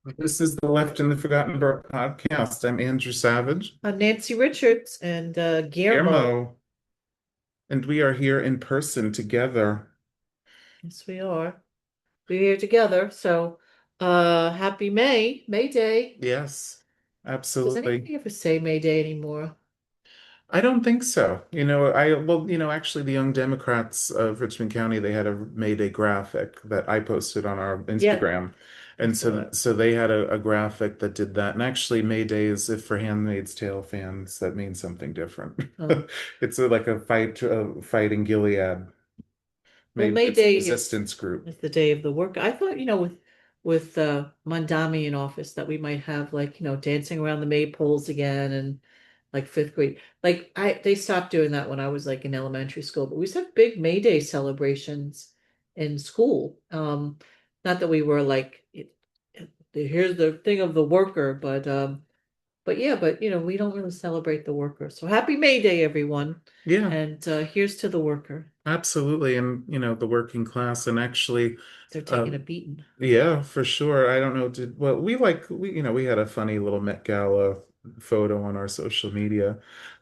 This is the Left in the Forgotten podcast. I'm Andrew Savage, Nancy Richards and Guillermo. Guillermo, and we are here in person together. Yes, we are. We're here together. So, happy May Day. Yes, Does absolutely. anybody ever say May Day anymore? I don't think so. Actually, the Young Democrats of Richmond County, they had a May Day graphic that I posted on our Yeah, Instagram. I And saw so, that. so they had a graphic that did that. And actually, May Day is, if for Handmaid's Tale fans, that means something different. Oh. It's like a fight in Gilead. Well, Maybe May it's a Day resistance group. is the day of the worker. I thought, with Mandami in office that we might have like, dancing around the maypoles again and like fifth grade. Like they stopped doing that when I was like in elementary school, but we used to have big May Day celebrations in school. Not that we were like here's the thing of the worker, but yeah, but we don't really celebrate the worker. So happy May Day, everyone. Yeah, And here's to the worker. absolutely. And the working class and actually, They're uh, taking a beating. yeah, for sure. I don't know, we had a funny little Met Gala photo on our social media,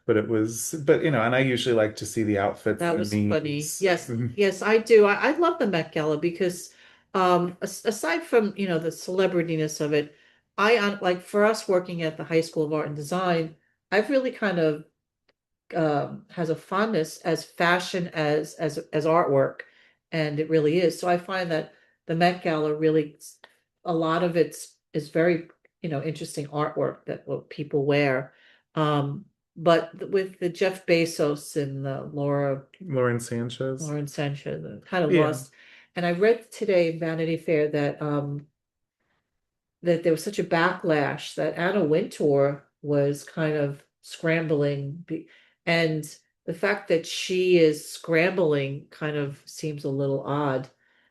but and I usually like to see the outfits That and was funny. memes. Yes, yes, I do. I love the Met Gala because aside from, the celebrityness of it, like for us working at the High School of Art and Design, I've really kind of has a fondness as fashion as artwork, and it really is. So I find that the Met Gala really, a lot of it's is very, interesting artwork that what people wear. But with the Jeff Bezos and the Lauren Sanchez. Lauren Sanchez, kind of Yeah. lost. And I read today in Vanity Fair that there was such a backlash that Anna Wintour was kind of scrambling, and the fact that she is scrambling kind of seems a little odd,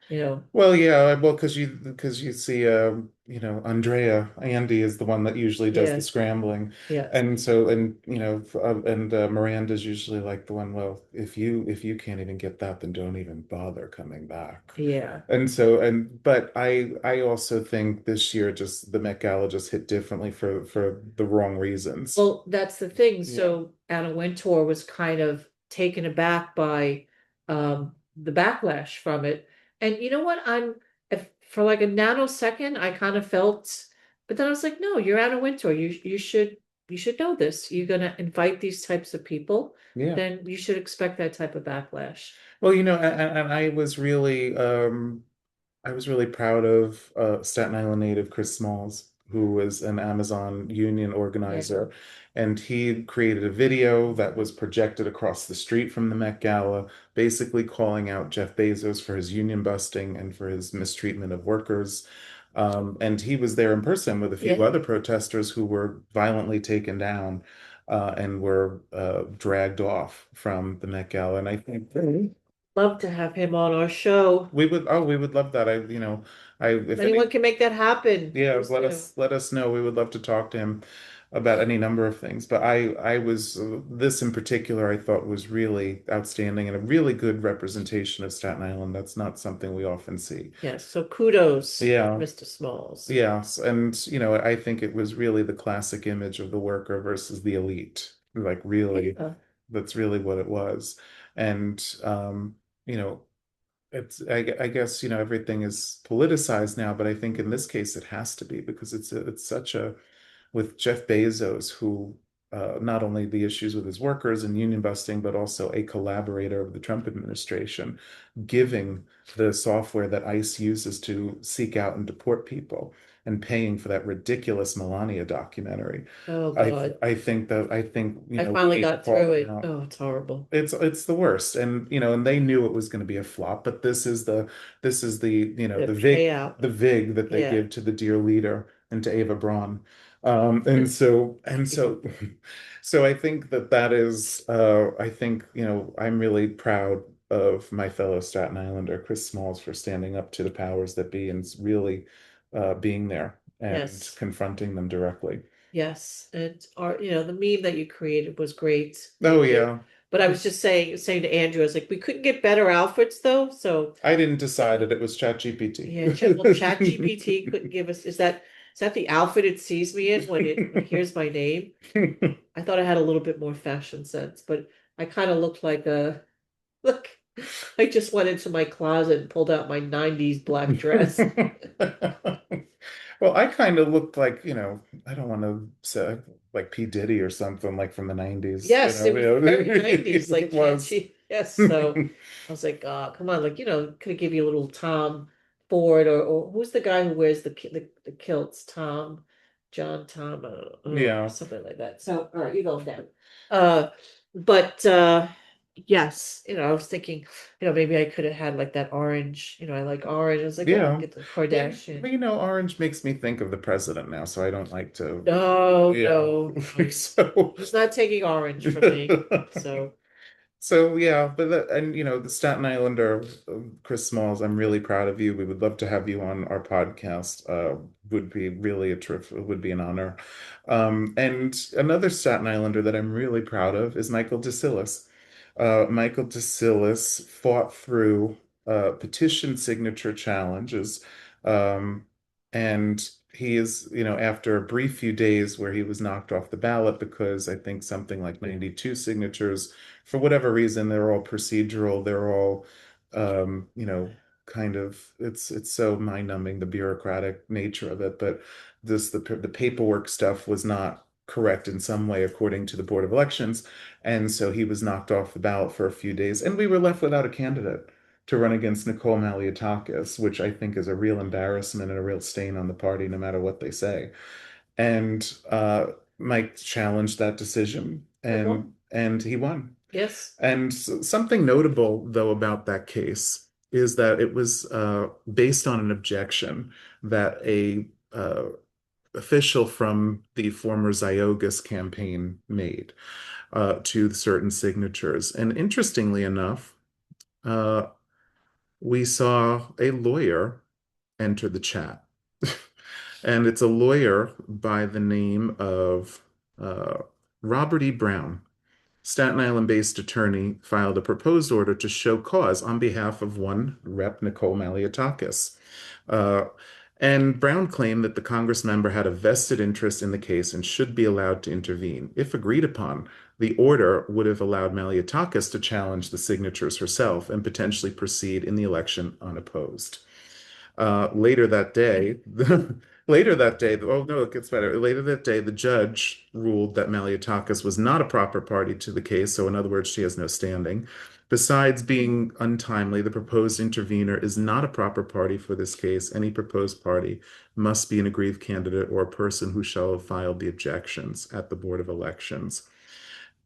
you know. Well, yeah, well, because you see, Andrea Andy is the one that usually does the Yeah, scrambling, yes, and so Miranda's usually like the one. Well, if you can't even get that, then don't even bother coming back. yeah. But I also think this year just the Met Gala just hit differently for the wrong reasons. Well, that's the thing. Yeah. So Anna Wintour was kind of taken aback by the backlash from it. And you know what? If for like a nanosecond, I kind of felt, but then I was like, no, you're Anna Wintour. You should know this. You're gonna invite these types of people, Yeah. then you should expect that type of backlash. Well, and I was really proud of Staten Island native Chris Smalls, who was an Amazon union Yeah. organizer. And he created a video that was projected across the street from the Met Gala, basically calling out Jeff Bezos for his union busting and for his mistreatment of workers. And he was there in person with a few Yeah. other protesters who were violently taken down and were dragged off from the Met Gala. And I think Love to have him on our show. we would love that. If If any, anyone can make that happen, yeah, please do. let us know. We would love to talk to him about any number of things. But I was this in particular I thought was really outstanding and a really good representation of Staten Island. That's not something we often see. Yes, so kudos to Yeah. Mr. Smalls. Yes, and I think it was really the classic image of the worker versus the elite. Like really, Yeah. that's really what it was. And you know, I guess everything is politicized now, but I think in this case it has to be because it's such a with Jeff Bezos, who not only the issues with his workers and union busting, but also a collaborator of the Trump administration, giving the software that ICE uses to seek out and deport people and paying for that ridiculous Melania documentary. Oh God. I think I we finally need to got call through them it. out. Oh, it's horrible. It's the worst, and they knew it was going to be a flop, but this is the The payout. the vig that they Yeah. give to the dear leader and to Ava Braun. And so so I think that is I think I'm really proud of my fellow Staten Islander Chris Smalls for standing up to the powers that be and really being there and Yes. confronting them directly. Yes. And the meme that you created was great. Oh Thank you. yeah. But I was just saying to Andrew, I was like, we couldn't get better outfits though. So I didn't decide it. It was ChatGPT. yeah, well, Chat GPT couldn't give us. Is that is that the outfit it sees me in when it hears my name? I thought I had a little bit more fashion sense, but I kind of looked like a look. I just went into my closet and pulled out my 90s black dress. Well, I kind of looked like, I don't want to say like P. Diddy or something like from the 90s, Yes, it was very 90s, like it was. catchy. Yes, so I was like, oh, come on, like, could have give you a little Tom Ford or who's the guy who wears the kilts? Tom, John Tom, Yeah. something like that. So, all right, you go down. Uh, but yes, I was thinking, maybe I could have had like that orange, I like orange. I was like, oh, Yeah. get the But, Kardashian. orange makes me think of the president now, so I don't like to, No, yeah. no, no. So, He's not taking orange from me. So. so yeah, and the Staten Islander, Chris Smalls, I'm really proud of you. We would love to have you on our podcast. Would be really a terrific, would be an honor. And another Staten Islander that I'm really proud of is Michael DeSillis. Michael DeSillis fought through petition signature challenges, um, and he is, after a brief few days where he was knocked off the ballot because I think something like 92 signatures, for whatever reason, they're all procedural, they're all, kind of, it's so mind-numbing, the bureaucratic nature of it, but the paperwork stuff was not correct in some way according to the Board of Elections. And so he was knocked off the ballot for a few days, and we were left without a candidate to run against Nicole Malliotakis, which I think is a real embarrassment and a real stain on the party, no matter what they say. And Mike challenged that decision, Uh-huh. and he won. Yes. And something notable, though, about that case is that it was based on an objection that a official from the former Ziogas campaign made to certain signatures. And interestingly enough, uh, we saw a lawyer enter the chat. And it's a lawyer by the name of uh, Robert E. Brown. Staten Island-based attorney filed a proposed order to show cause on behalf of one Rep. Nicole Malliotakis. Uh, and Brown claimed that the Congress member had a vested interest in the case and should be allowed to intervene. If agreed upon, the order would have allowed Malliotakis to challenge the signatures herself and potentially proceed in the election unopposed. Later that day, oh no, it gets better. Later that day, the judge ruled that Malliotakis was not a proper party to the case, so in other words, she has no standing. Besides being untimely, the proposed intervener is not a proper party for this case. Any proposed party must be an aggrieved candidate or a person who shall have filed the objections at the Board of Elections.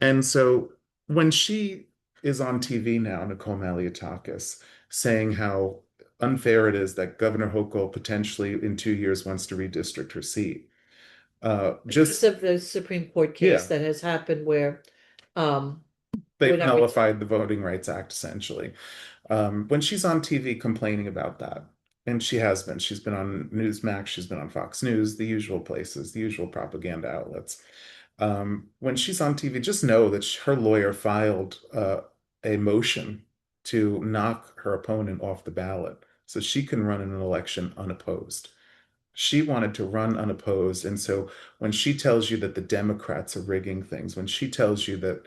And so when she is on TV now, Nicole Malliotakis, saying how unfair it is that Governor Hochul potentially in 2 years wants to redistrict her seat. Because Just of the Supreme Court case yeah, that has happened where um we're they've not ret nullified the Voting Rights Act essentially. When she's on TV complaining about that, and she has been, she's been on Newsmax, she's been on Fox News, the usual places, the usual propaganda outlets. When she's on TV, just know that her lawyer filed a motion to knock her opponent off the ballot so she can run in an election unopposed. She wanted to run unopposed. And so when she tells you that the Democrats are rigging things, when she tells you that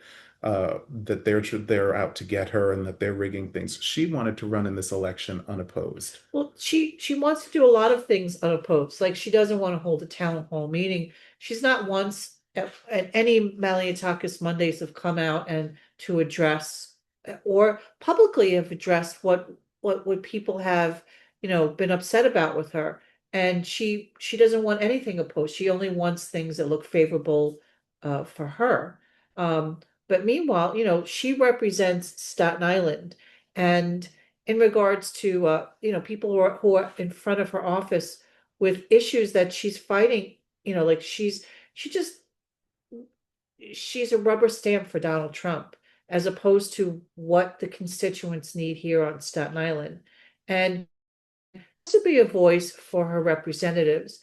they're out to get her and that they're rigging things, she wanted to run in this election unopposed. well, she wants to do a lot of things unopposed. Like she doesn't want to hold a town hall meeting. She's not once at any Malliotakis Mondays have come out and to address or publicly have addressed what people have, been upset about with her. And she doesn't want anything opposed. She only wants things that look favorable for her. Um, but meanwhile, she represents Staten Island. And in regards to people who are in front of her office with issues that she's fighting, like she just she's a rubber stamp for Donald Trump as opposed to what the constituents need here on Staten Island. And to be a voice for her representatives.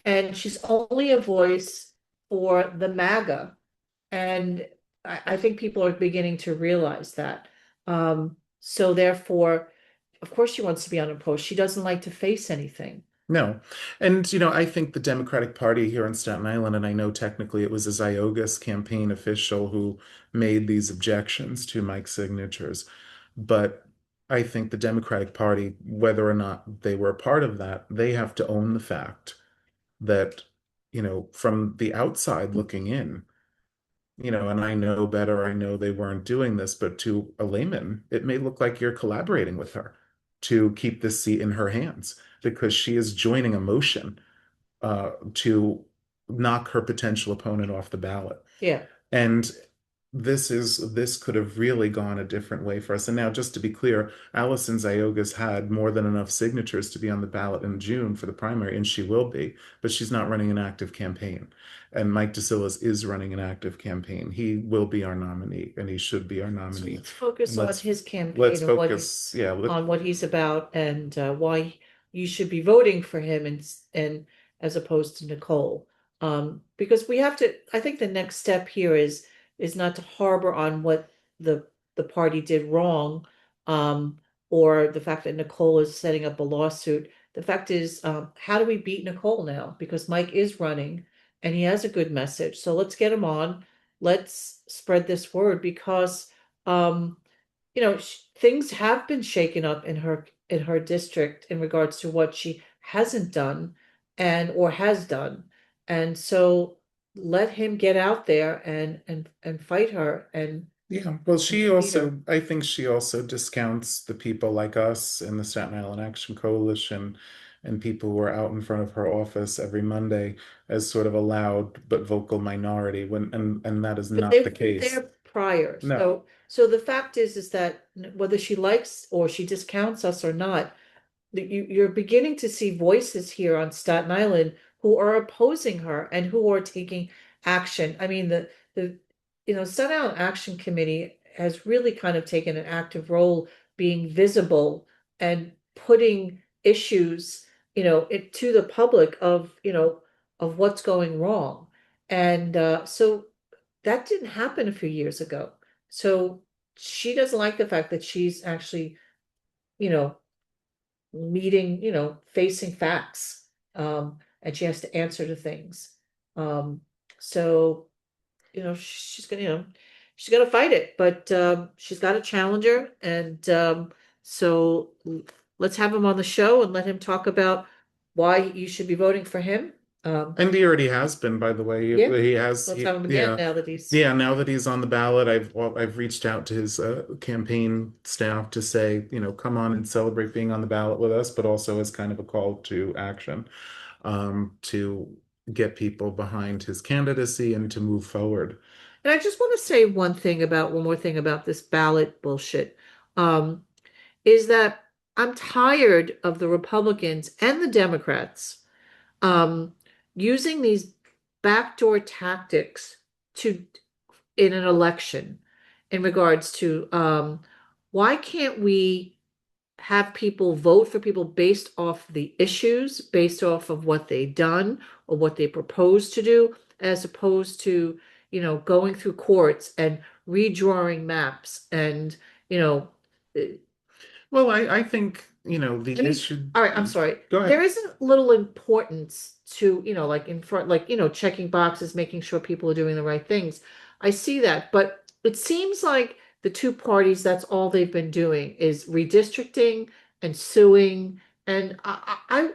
And she's only a voice for the MAGA. And I think people are beginning to realize that. So therefore, of course, she wants to be unopposed. She doesn't like to face anything. No. And, I think the Democratic Party here in Staten Island, and I know technically it was a Ziogas campaign official who made these objections to Mike's signatures, but I think the Democratic Party, whether or not they were a part of that, they have to own the fact that, from the outside looking in, and I know better, I know they weren't doing this, but to a layman, it may look like you're collaborating with her to keep this seat in her hands because she is joining a motion to knock her potential opponent off the ballot. Yeah. And this could have really gone a different way for us. And now, just to be clear, Allison Ziogas had more than enough signatures to be on the ballot in June for the primary, and she will be, but she's not running an active campaign. And Mike DeSillis is running an active campaign. He will be our nominee, and he should be our So nominee. let's focus on Let's his let's campaign and focus. Yeah, on what he's about and why you should be voting for him and as opposed to Nicole. Because we have to, I think the next step here is not to harbor on what the party did wrong, um, or the fact that Nicole is setting up a lawsuit. The fact is, how do we beat Nicole now? Because Mike is running and he has a good message. So let's get him on. Let's spread this word because um things have been shaken up in her district in regards to what she hasn't done and or has done. And so let him get out there and fight her Yeah, well, and defeat her. I think she also discounts the people like us in the Staten Island Action Coalition and people who are out in front of her office every Monday as sort of a loud but vocal minority and that is But not they the were case. there prior. No. So the fact is that whether she likes or she discounts us or not, you're beginning to see voices here on Staten Island who are opposing her and who are taking action. I mean, the Staten Island Action Committee has really kind of taken an active role, being visible and putting issues, to the public of what's going wrong. And so that didn't happen a few years ago. So she doesn't like the fact that she's actually, you know, meeting, facing facts. And she has to answer to things. Um, so, she's gonna fight it, but she's got a challenger, and so let's have him on the show and let him talk about why you should be voting for him. And he already has been, by the way. Yeah, let's He, have him again yeah, now that he's yeah. Now that he's on the ballot, I've reached out to his campaign staff to say, come on and celebrate being on the ballot with us, but also as kind of a call to action, to get people behind his candidacy and to move forward. And I just want to say one more thing about this ballot bullshit. Um, is that I'm tired of the Republicans and the Democrats um, using these backdoor tactics to in an election in regards to why can't we have people vote for people based off the issues, based off of what they've done or what they propose to do, as opposed to, going through courts and redrawing maps and, you know, Well, I think, I the mean, issue. all right, I'm sorry. Go There ahead. isn't little importance to, like in front, like, checking boxes, making sure people are doing the right things. I see that, but it seems like the two parties, that's all they've been doing is redistricting and suing. And I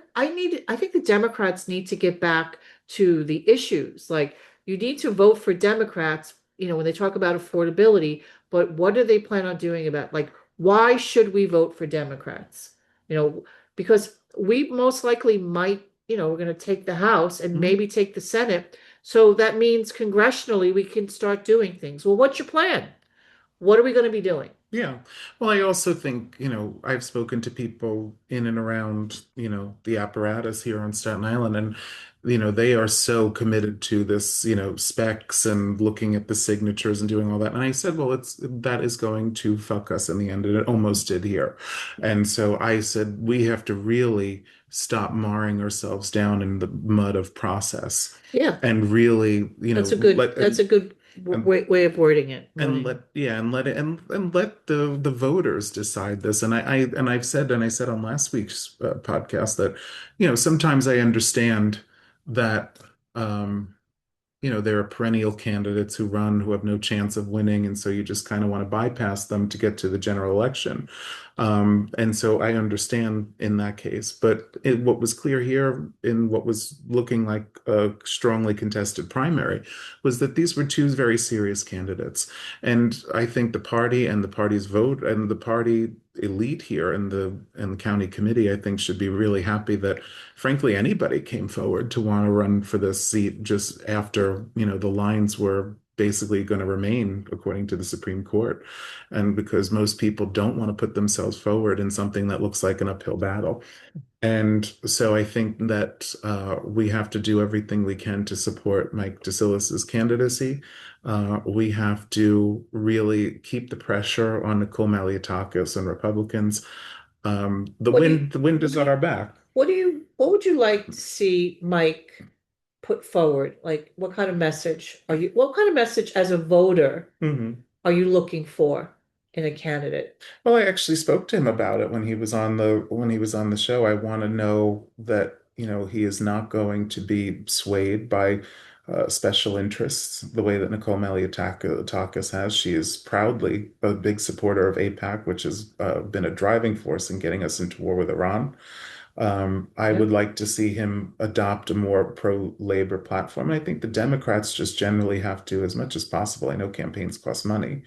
think the Democrats need to get back to the issues. Like, you need to vote for Democrats, when they talk about affordability, but what do they plan on doing about, like, why should we vote for Democrats? You know, because we most likely might, we're going to take the House and Mhm. maybe take the Senate. So that means congressionally we can start doing things. Well, what's your plan? What are we going to be doing? Yeah. Well, I also think, I've spoken to people in and around, the apparatus here on Staten Island, and, they are so committed to this, specs and looking at the signatures and doing all that. And I said, well, that is going to fuck us in the end, and it almost did here. And so I said, we have to really stop marring ourselves down in the mud of process Yeah, and really, that's a good, let that's a good, and way of wording it, and right? let yeah and let it and let the voters decide this. And I said on last week's podcast that sometimes I understand that there are perennial candidates who run who have no chance of winning, and so you just kind of want to bypass them to get to the general election. And so I understand in that case, but what was clear here in what was looking like a strongly contested primary was that these were two very serious candidates. And I think the party and the party's vote and the party elite here and the county committee, I think, should be really happy that frankly anybody came forward to want to run for this seat just after, the lines were basically going to remain according to the Supreme Court. And because most people don't want to put themselves forward in something that looks like an uphill battle. And so I think that we have to do everything we can to support Mike DeSillis's candidacy. We have to really keep the pressure on Nicole Maliotakis and Republicans. The What do you wind, the wind what is do at our you back. what would you like to see Mike put forward? Like what kind of message what kind of message as a voter Mhm. are you looking for in a candidate? Well, I actually spoke to him about it when he was on the show. I want to know that, he is not going to be swayed by special interests the way that Nicole Maliotakis has. She is proudly a big supporter of AIPAC, which has been a driving force in getting us into war with Iran. I Yeah. would like to see him adopt a more pro-labor platform. And I think the Democrats just generally have to, as much as possible. I know campaigns cost money,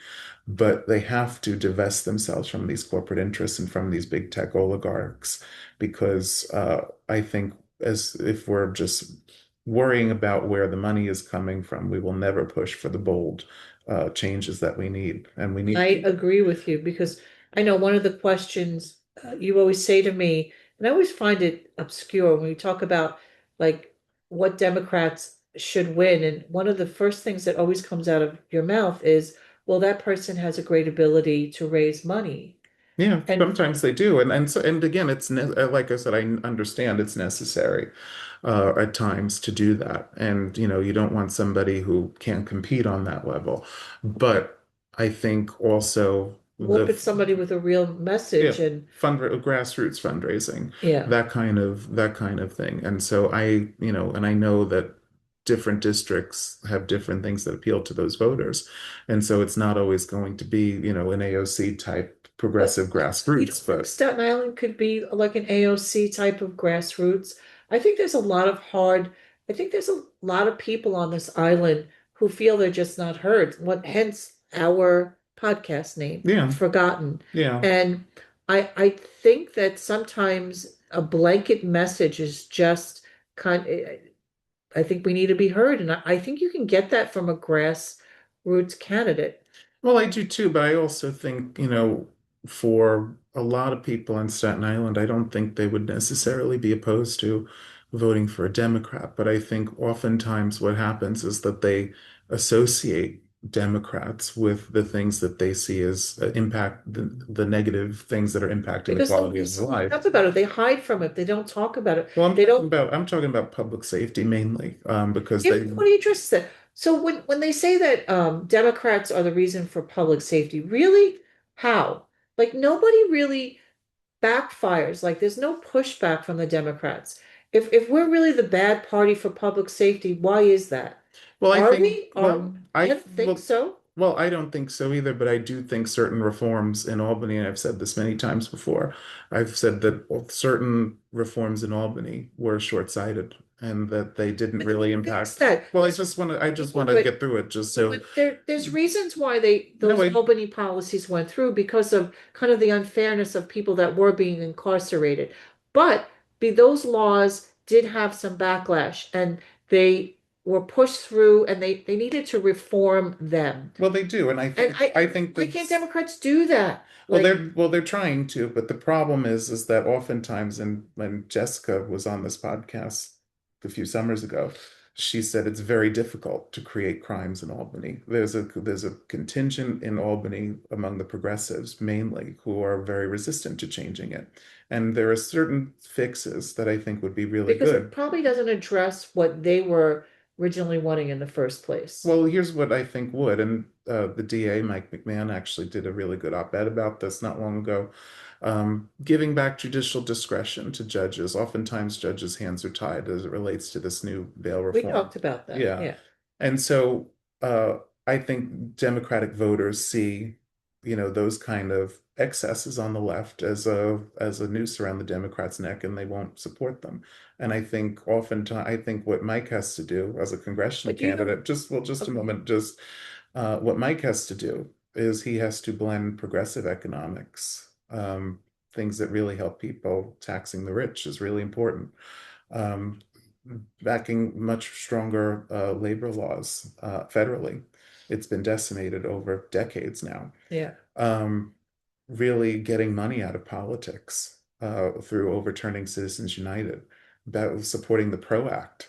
but they have to divest themselves from these corporate interests and from these big tech oligarchs, because I think as if we're just worrying about where the money is coming from, we will never push for the bold changes that we need. And we I need. agree with you because I know one of the questions you always say to me, and I always find it obscure when we talk about like what Democrats should win. And one of the first things that always comes out of your mouth is, well, that person has a great ability to raise money. Yeah, And sometimes they do, and again, like I said, I understand it's necessary at times to do that, and you don't want somebody who can't compete on that level, but I think also what if it's somebody with a real yeah, message and grassroots fundraising, yeah. that kind of thing. And so and I know that different districts have different things that appeal to those voters. And so it's not always going to be, an AOC type But progressive you don't grassroots, think but Staten Island could be like an AOC type of grassroots? I think there's a lot of hard, I think there's a lot of people on this island who feel they're just not heard. What hence our podcast name, yeah, Forgotten. yeah. And I think that sometimes a blanket message is just kind I think we need to be heard. And I think you can get that from a grassroots candidate. Well, I do too, but I also think, for a lot of people on Staten Island, I don't think they would necessarily be opposed to voting for a Democrat. But I think oftentimes what happens is that they associate Democrats with the things that they see as the negative things that are impacting the Because quality of nobody their speaks up life. about it. They hide from it. They don't talk about it. Well, They don't. I'm talking about public safety mainly, because Yeah, they, what are you interested in? So when they say that Democrats are the reason for public safety, really, how? Like nobody really backfires. Like there's no pushback from the Democrats. If we're really the bad party for public safety, why is that? well, I Are think, we? Are well, I don't think so. I don't think so either, but I do think certain reforms in Albany, and I've said this many times before, I've said that certain reforms in Albany were short-sighted and that they didn't But they really fix impact. that. Well, I just want to But get through it just yeah, so. but there's reasons why No, those Albany policies went through because of kind of the unfairness of people that were being incarcerated. But those laws did have some backlash and they were pushed through and they needed to reform them. well, they do, and I And think I think why can't that's. Democrats do that? Well, Like they're trying to, but the problem is that oftentimes, and when Jessica was on this podcast a few summers ago, she said it's very difficult to create crimes in Albany. There's a contingent in Albany among the progressives mainly who are very resistant to changing it. And there are certain fixes that I think would be really because it good. probably doesn't address what they were originally wanting in the first place. Well, here's what I think would, and the DA, Mike McMahon, actually did a really good op-ed about this not long ago. Giving back judicial discretion to judges. Oftentimes, judges' hands are tied as it relates to this new bail We reform. talked about that. Yeah. Yeah. And so I think Democratic voters see, those kind of excesses on the left as a noose around the Democrats' neck, and they won't support them. And I think oftentimes, I think what Mike has to do as a congressional But you know, candidate, just a okay, moment, what Mike has to do is he has to blend progressive economics, things that really help people. Taxing the rich is really important. Um, Backing much stronger labor laws federally. It's been decimated over decades now. yeah. Um, Really getting money out of politics through overturning Citizens United, about supporting the PRO Act.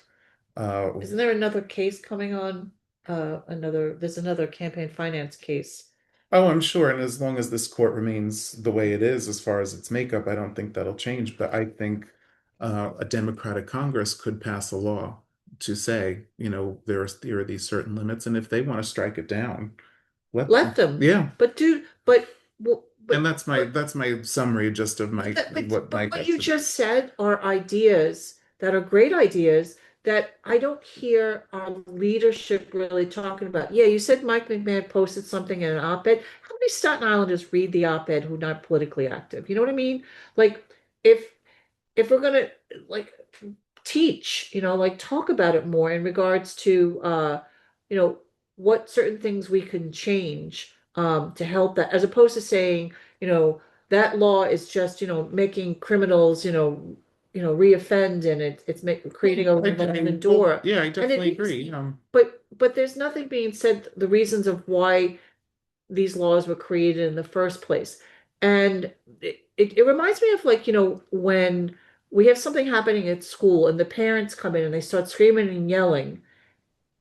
Uh, Isn't there another case coming on? There's another campaign finance case. oh, I'm sure. And as long as this court remains the way it is, as far as its makeup, I don't think that'll change. But I think a Democratic Congress could pass a law to say, there are these certain limits, and if they want to strike it down, let Let them. them, Yeah. but do, but, well, And that's my summary just of my what but Mike what has you to do. just said are ideas that are great ideas that I don't hear our leadership really talking about. Yeah, you said Mike McMahon posted something in an op-ed. How many Staten Islanders read the op-ed who are not politically active? You know what I mean? Like, if if we're gonna like teach, like talk about it more in regards to you know, what certain things we can change to help that, as opposed to saying, that law is just, making criminals, reoffend, and it's creating a I revolving mean, well, door. yeah, I And it definitely is, agree. but there's nothing being said, the reasons of why these laws were created in the first place. And it reminds me of, like, when we have something happening at school and the parents come in and they start screaming and yelling,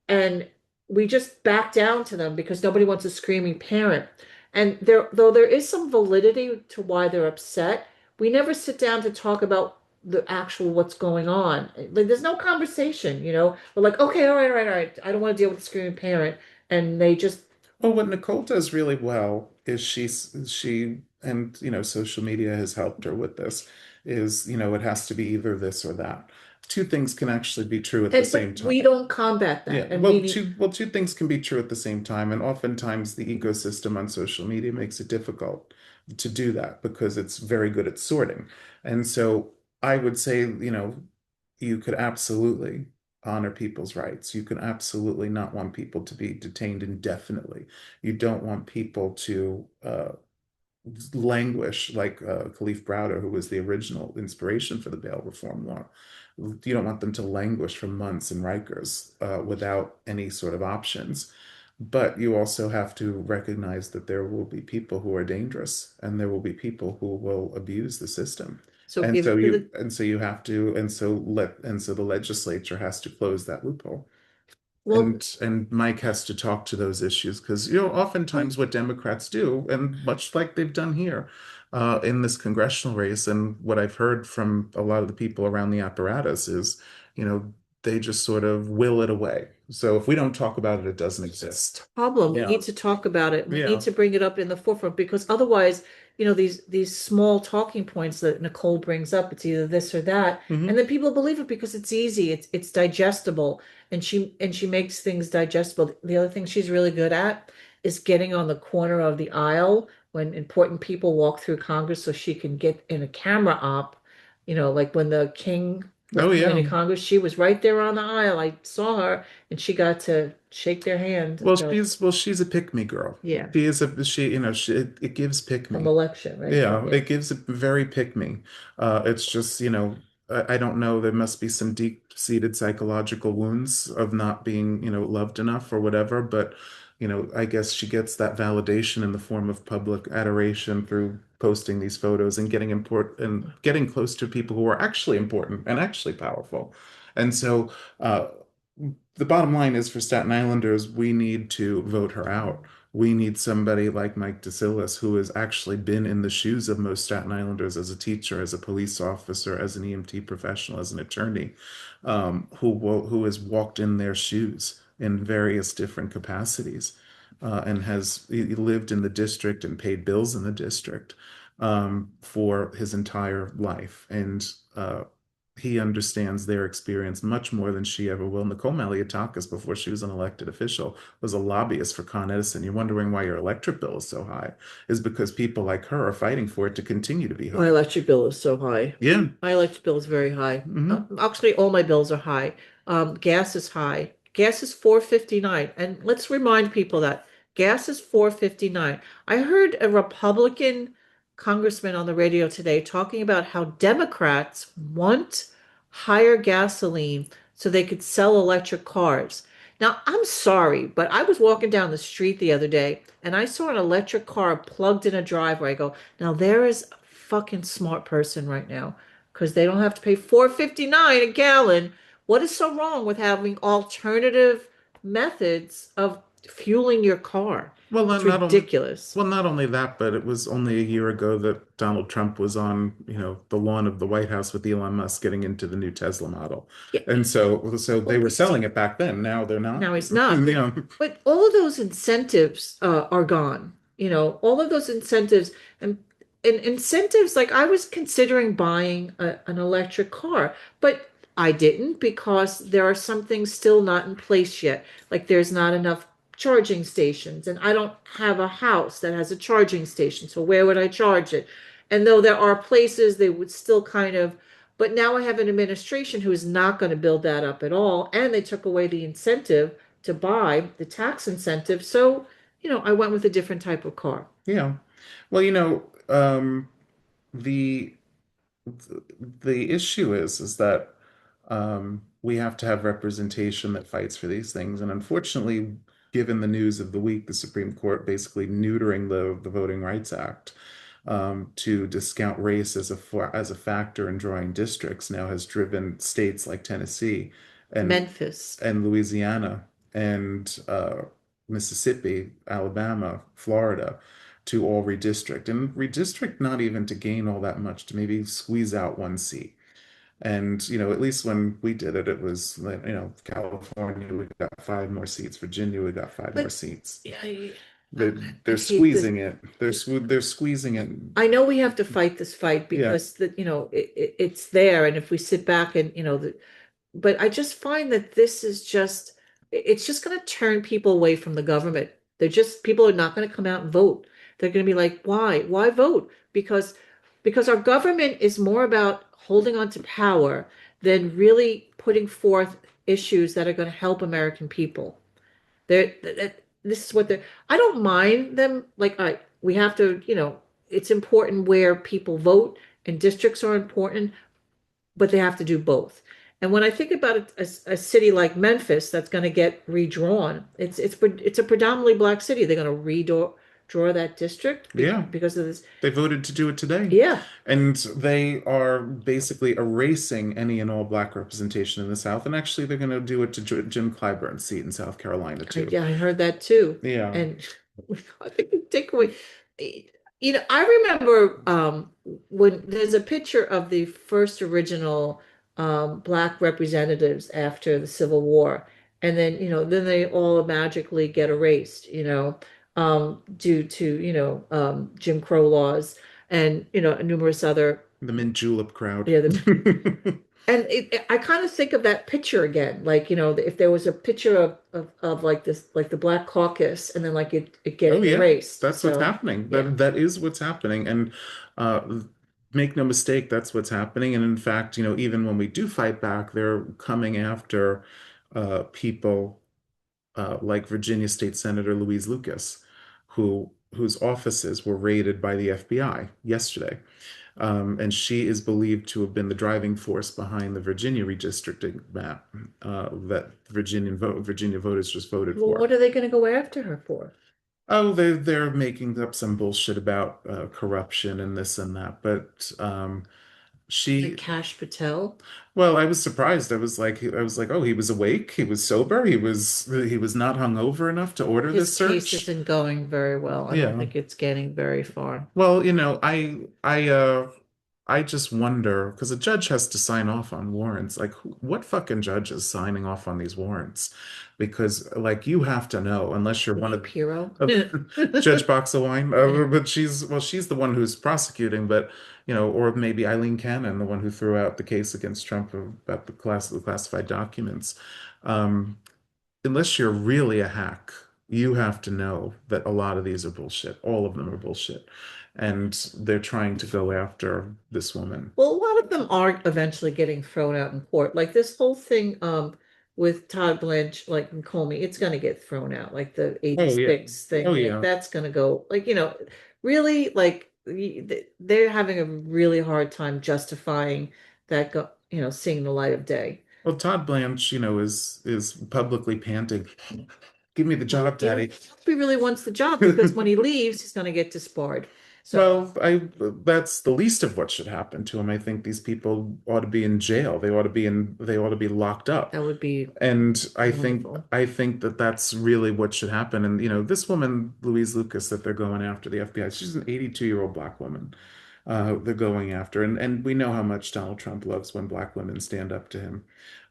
and we just back down to them because nobody wants a screaming parent. And though there is some validity to why they're upset, we never sit down to talk about the actual what's going on. Like, there's no conversation, We're like, okay, all right, all right, all right. I don't want to deal with the screaming parent. And they just, Well, what Nicole does really well is she and social media has helped her with this, is it has to be either this or that. Two things can actually be true at the and same but we time. don't combat that. Yeah, And we well, need, two things can be true at the same time, and oftentimes the ecosystem on social media makes it difficult to do that because it's very good at sorting. And so I would say, you could absolutely honor people's rights. You can absolutely not want people to be detained indefinitely. You don't want people to languish like Khalif Browder, who was the original inspiration for the bail reform law. You don't want them to languish for months in Rikers without any sort of options. But you also have to recognize that there will be people who are dangerous, and there will be people who will abuse the system. so And give so it to you, the, and so you have to, and so the legislature has to close that loophole. well, And Mike has to talk to those issues because well, oftentimes what Democrats do, and much like they've done here in this congressional race, and what I've heard from a lot of the people around the apparatus is, you know, they just sort of will it away. So if we don't talk about it, it doesn't exist. problem. We Yeah, need to talk about it. We need yeah. to bring it up in the forefront, because otherwise, these small talking points that Nicole brings up, it's either this or that, and Hmm. then people believe it because it's easy, it's digestible, and she makes things digestible. The other thing she's really good at is getting on the corner of the aisle when important people walk through Congress so she can get in a camera op. Like when the king was Oh coming to yeah. Congress, she was right there on the aisle. I saw her, and she got to shake their hand. She's a pick me girl. Yeah, It gives pick from me. election, right? Yeah, Yeah. it gives it very pick me. It's just, I don't know, there must be some deep-seated psychological wounds of not being, loved enough or whatever, but, I guess she gets that validation in the form of public adoration through posting these photos and getting close to people who are actually important and actually powerful. And so, the bottom line is for Staten Islanders, we need to vote her out. We need somebody like Mike DeSillis, who has actually been in the shoes of most Staten Islanders as a teacher, as a police officer, as an EMT professional, as an attorney, who has walked in their shoes in various different capacities, and has he lived in the district and paid bills in the district, for his entire life. And he understands their experience much more than she ever will. Nicole Maliotakis, before she was an elected official, was a lobbyist for Con Edison. You're wondering why your electric bill is so high, is because people like her are fighting for it to continue to be My high. electric bill is so high. Yeah. My electric bill is very high. Hmm. Actually, all my bills are high. Gas is high. Gas is 4.59, and let's remind people that gas is 4.59. I heard a Republican congressman on the radio today talking about how Democrats want higher gasoline so they could sell electric cars. Now, I'm sorry, but I was walking down the street the other day and I saw an electric car plugged in a driveway. I go, now there is a fucking smart person right now because they don't have to pay 4.59 a gallon. What is so wrong with having alternative methods of fueling your car? Well, It's not only ridiculous. not only that, but it was only a year ago that Donald Trump was on, the lawn of the White House with Elon Musk getting into the new Tesla model. Yeah, And so they well, were selling it back then. Now they're not. now he's not. Yeah. But all of those incentives are gone. All of those incentives and incentives. Like I was considering buying an electric car, but I didn't because there are some things still not in place yet. Like there's not enough charging stations, and I don't have a house that has a charging station. So where would I charge it? And though there are places, they would still kind of. But now I have an administration who is not going to build that up at all, and they took away the incentive to buy, the tax incentive. So, I went with a different type of car. Yeah. Well, the the issue is that we have to have representation that fights for these things. And unfortunately, given the news of the week, the Supreme Court basically neutering the Voting Rights Act, to discount race as a factor in drawing districts, now has driven states like Tennessee and Memphis. Louisiana and Mississippi, Alabama, Florida, to all redistrict, and redistrict not even to gain all that much, to maybe squeeze out one seat. And, at least when we did it, it was, California, we got five more seats. Virginia, we got five more But seats. yeah, They're, I they're hate this. squeezing it. They're squeezing it. I know we have to fight this fight Yeah. because it's there, and if we sit back and but I just find that this is it's just going to turn people away from the government. People are not going to come out and vote. They're going to be like, why? Why vote? Because our government is more about holding on to power than really putting forth issues that are going to help American people. This is what they're, I don't mind them. Like, all right, we have to, it's important where people vote and districts are important, but they have to do both. And when I think about a city like Memphis that's going to get redrawn, it's a predominantly black city. They're going to redraw that district Yeah. because of this. They voted to do it today. Yeah, And they are basically erasing any and all black representation in the South. And actually, they're going to do it to Jim Clyburn's seat in South Carolina, too. I heard that too. Yeah. And I think the takeaway, I remember when there's a picture of the first original black representatives after the Civil War, and then they all magically get erased, due to, Jim Crow laws and, numerous other, The mint julep crowd. yeah, and I kind of think of that picture again, like, if there was a picture of like this, like the Black Caucus, and then like it Oh getting yeah, erased. that's what's So, happening. yeah. That is what's happening. And make no mistake, that's what's happening. And in fact, even when we do fight back, they're coming after people like Virginia State Senator Louise Lucas, whose offices were raided by the FBI yesterday. And she is believed to have been the driving force behind the Virginia redistricting map, that Virginia voters just voted Well, for. what are they going to go after her for? Oh, they're making up some bullshit about corruption and this and that, but Like She, Cash Patel. well, I was surprised. I was like, oh, he was awake, he was sober, he was not hungover enough to order His this case search. isn't going very well. I don't Yeah. think it's getting very far. Well, I just wonder because a judge has to sign off on warrants. Like, what fucking judge is signing off on these warrants? Because, like, you have to know, unless you're Lee one Pirro. of Judge Boxelwine. Yeah. But she's the one who's prosecuting. But or maybe Eileen Cannon, the one who threw out the case against Trump about the classified documents. Um, Unless you're really a hack, you have to know that a lot of these are bullshit. All of them are bullshit. And they're trying to go after this woman. Well, a lot of them are eventually getting thrown out in court. Like this whole thing with Todd Blanche, like in Comey, it's gonna get thrown out. Like the Oh yeah. 86 Oh thing, like yeah. that's gonna go like, really like they're having a really hard time justifying that go, seeing the light of day. Well, Todd Blanche, is publicly panting, "Give me the Well, job, Daddy." he really wants the job because when he leaves, he's gonna get disbarred. So Well, I that's the least of what should happen to him. I think these people ought to be in jail. They ought to be locked up. that would be And wonderful. I think that that's really what should happen. And this woman, Louise Lucas, that they're going after, the FBI, she's an 82-year-old black woman. They're going after, and we know how much Donald Trump loves when black women stand up to him.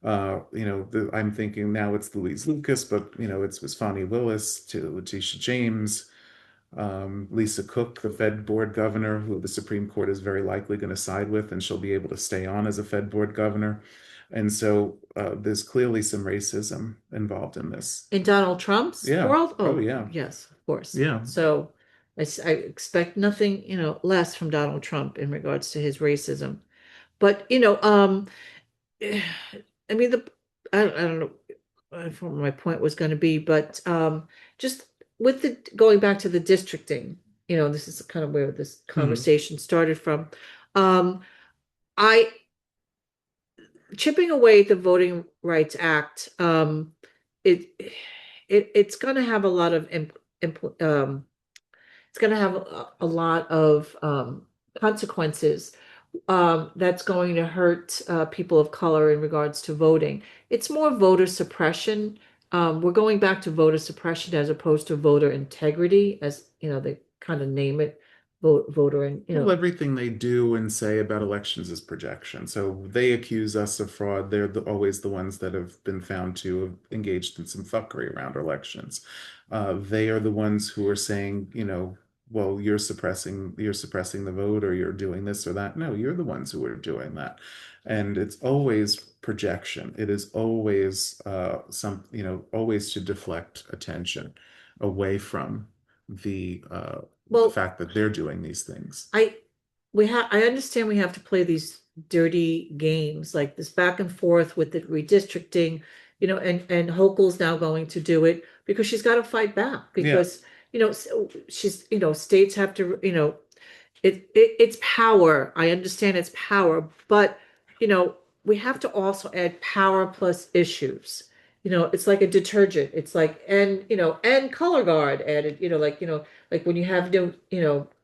I'm thinking now it's Louise Lucas, but was Fonnie Willis to Letitia James, Lisa Cook, the Fed board governor, who the Supreme Court is very likely going to side with, and she'll be able to stay on as a Fed board governor. And so there's clearly some racism involved in this. In Donald Trump's Yeah. world? Oh, Oh, yeah. yes, of course. Yeah. So I expect nothing, less from Donald Trump in regards to his racism. But, I mean, I don't know what my point was going to be, but just with the going back to the districting, this is kind of where this Mhm. conversation started from. Um, I chipping away at the Voting Rights Act, it it's going to have a lot of it's going to have a lot of consequences that's going to hurt people of color in regards to voting. It's more voter suppression. We're going back to voter suppression as opposed to voter integrity, as they kind of name it, voter and Well, everything they do and say about elections is projection. So they accuse us of fraud. They're always the ones that have been found to have engaged in some fuckery around elections. They are the ones who are saying, well, you're suppressing the vote, or you're doing this or that. No, you're the ones who are doing that. And it's always projection. It is always always to deflect attention away from the well, fact that they're doing these things. I I understand we have to play these dirty games like this back and forth with the redistricting, and Hochul's now going to do it because she's got to fight back Yeah. because she's states have to it's power. I understand it's power, but we have to also add power plus issues. It's like a detergent. It's like and color guard added, like when you have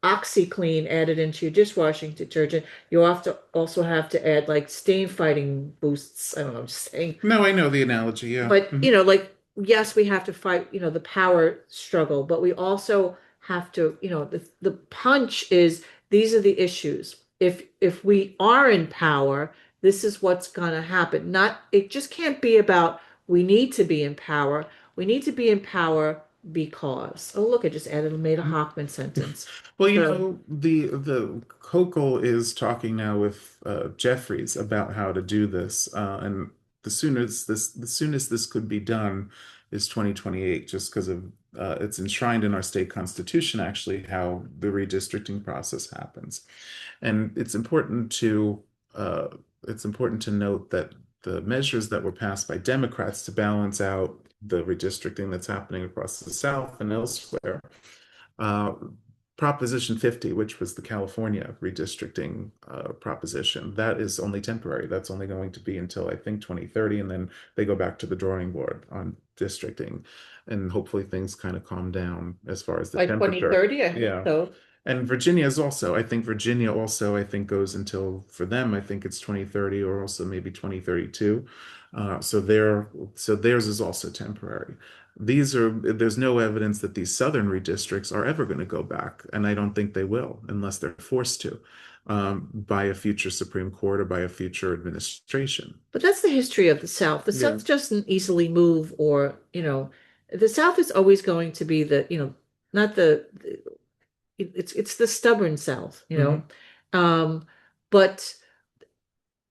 OxyClean added into your dishwashing detergent, you have to also have to add like stain fighting boosts. I don't know, I'm just saying. No, I know the analogy. Yeah. But Mhm. like yes, we have to fight, the power struggle, but we also have to, the punch is these are the issues. If we are in power, this is what's gonna happen. Not it just can't be about we need to be in power. We need to be in power because oh look, I just made a Hoffman sentence. Well, So the Hochul is talking now with Jeffries about how to do this, and the soonest this could be done is 2028, just because of it's enshrined in our state constitution, actually, how the redistricting process happens. And uh, it's important to note that the measures that were passed by Democrats to balance out the redistricting that's happening across the South and elsewhere, uh, Proposition 50, which was the California redistricting proposition, that is only temporary. That's only going to be until I think 2030, and then they go back to the drawing board on districting, and hopefully things kind of calm down as far as the by temperature. 2030, I hope Yeah. so. And Virginia is also, I think Virginia also, I think goes until for them, I think it's 2030 or also maybe 2032. So theirs is also temporary. There's no evidence that these southern redistricts are ever going to go back, and I don't think they will unless they're forced to by a future Supreme Court or by a future administration. But that's the history of the South. The Yeah. South doesn't easily move, or, the South is always going to be not it's the stubborn South, Hmm. Um, but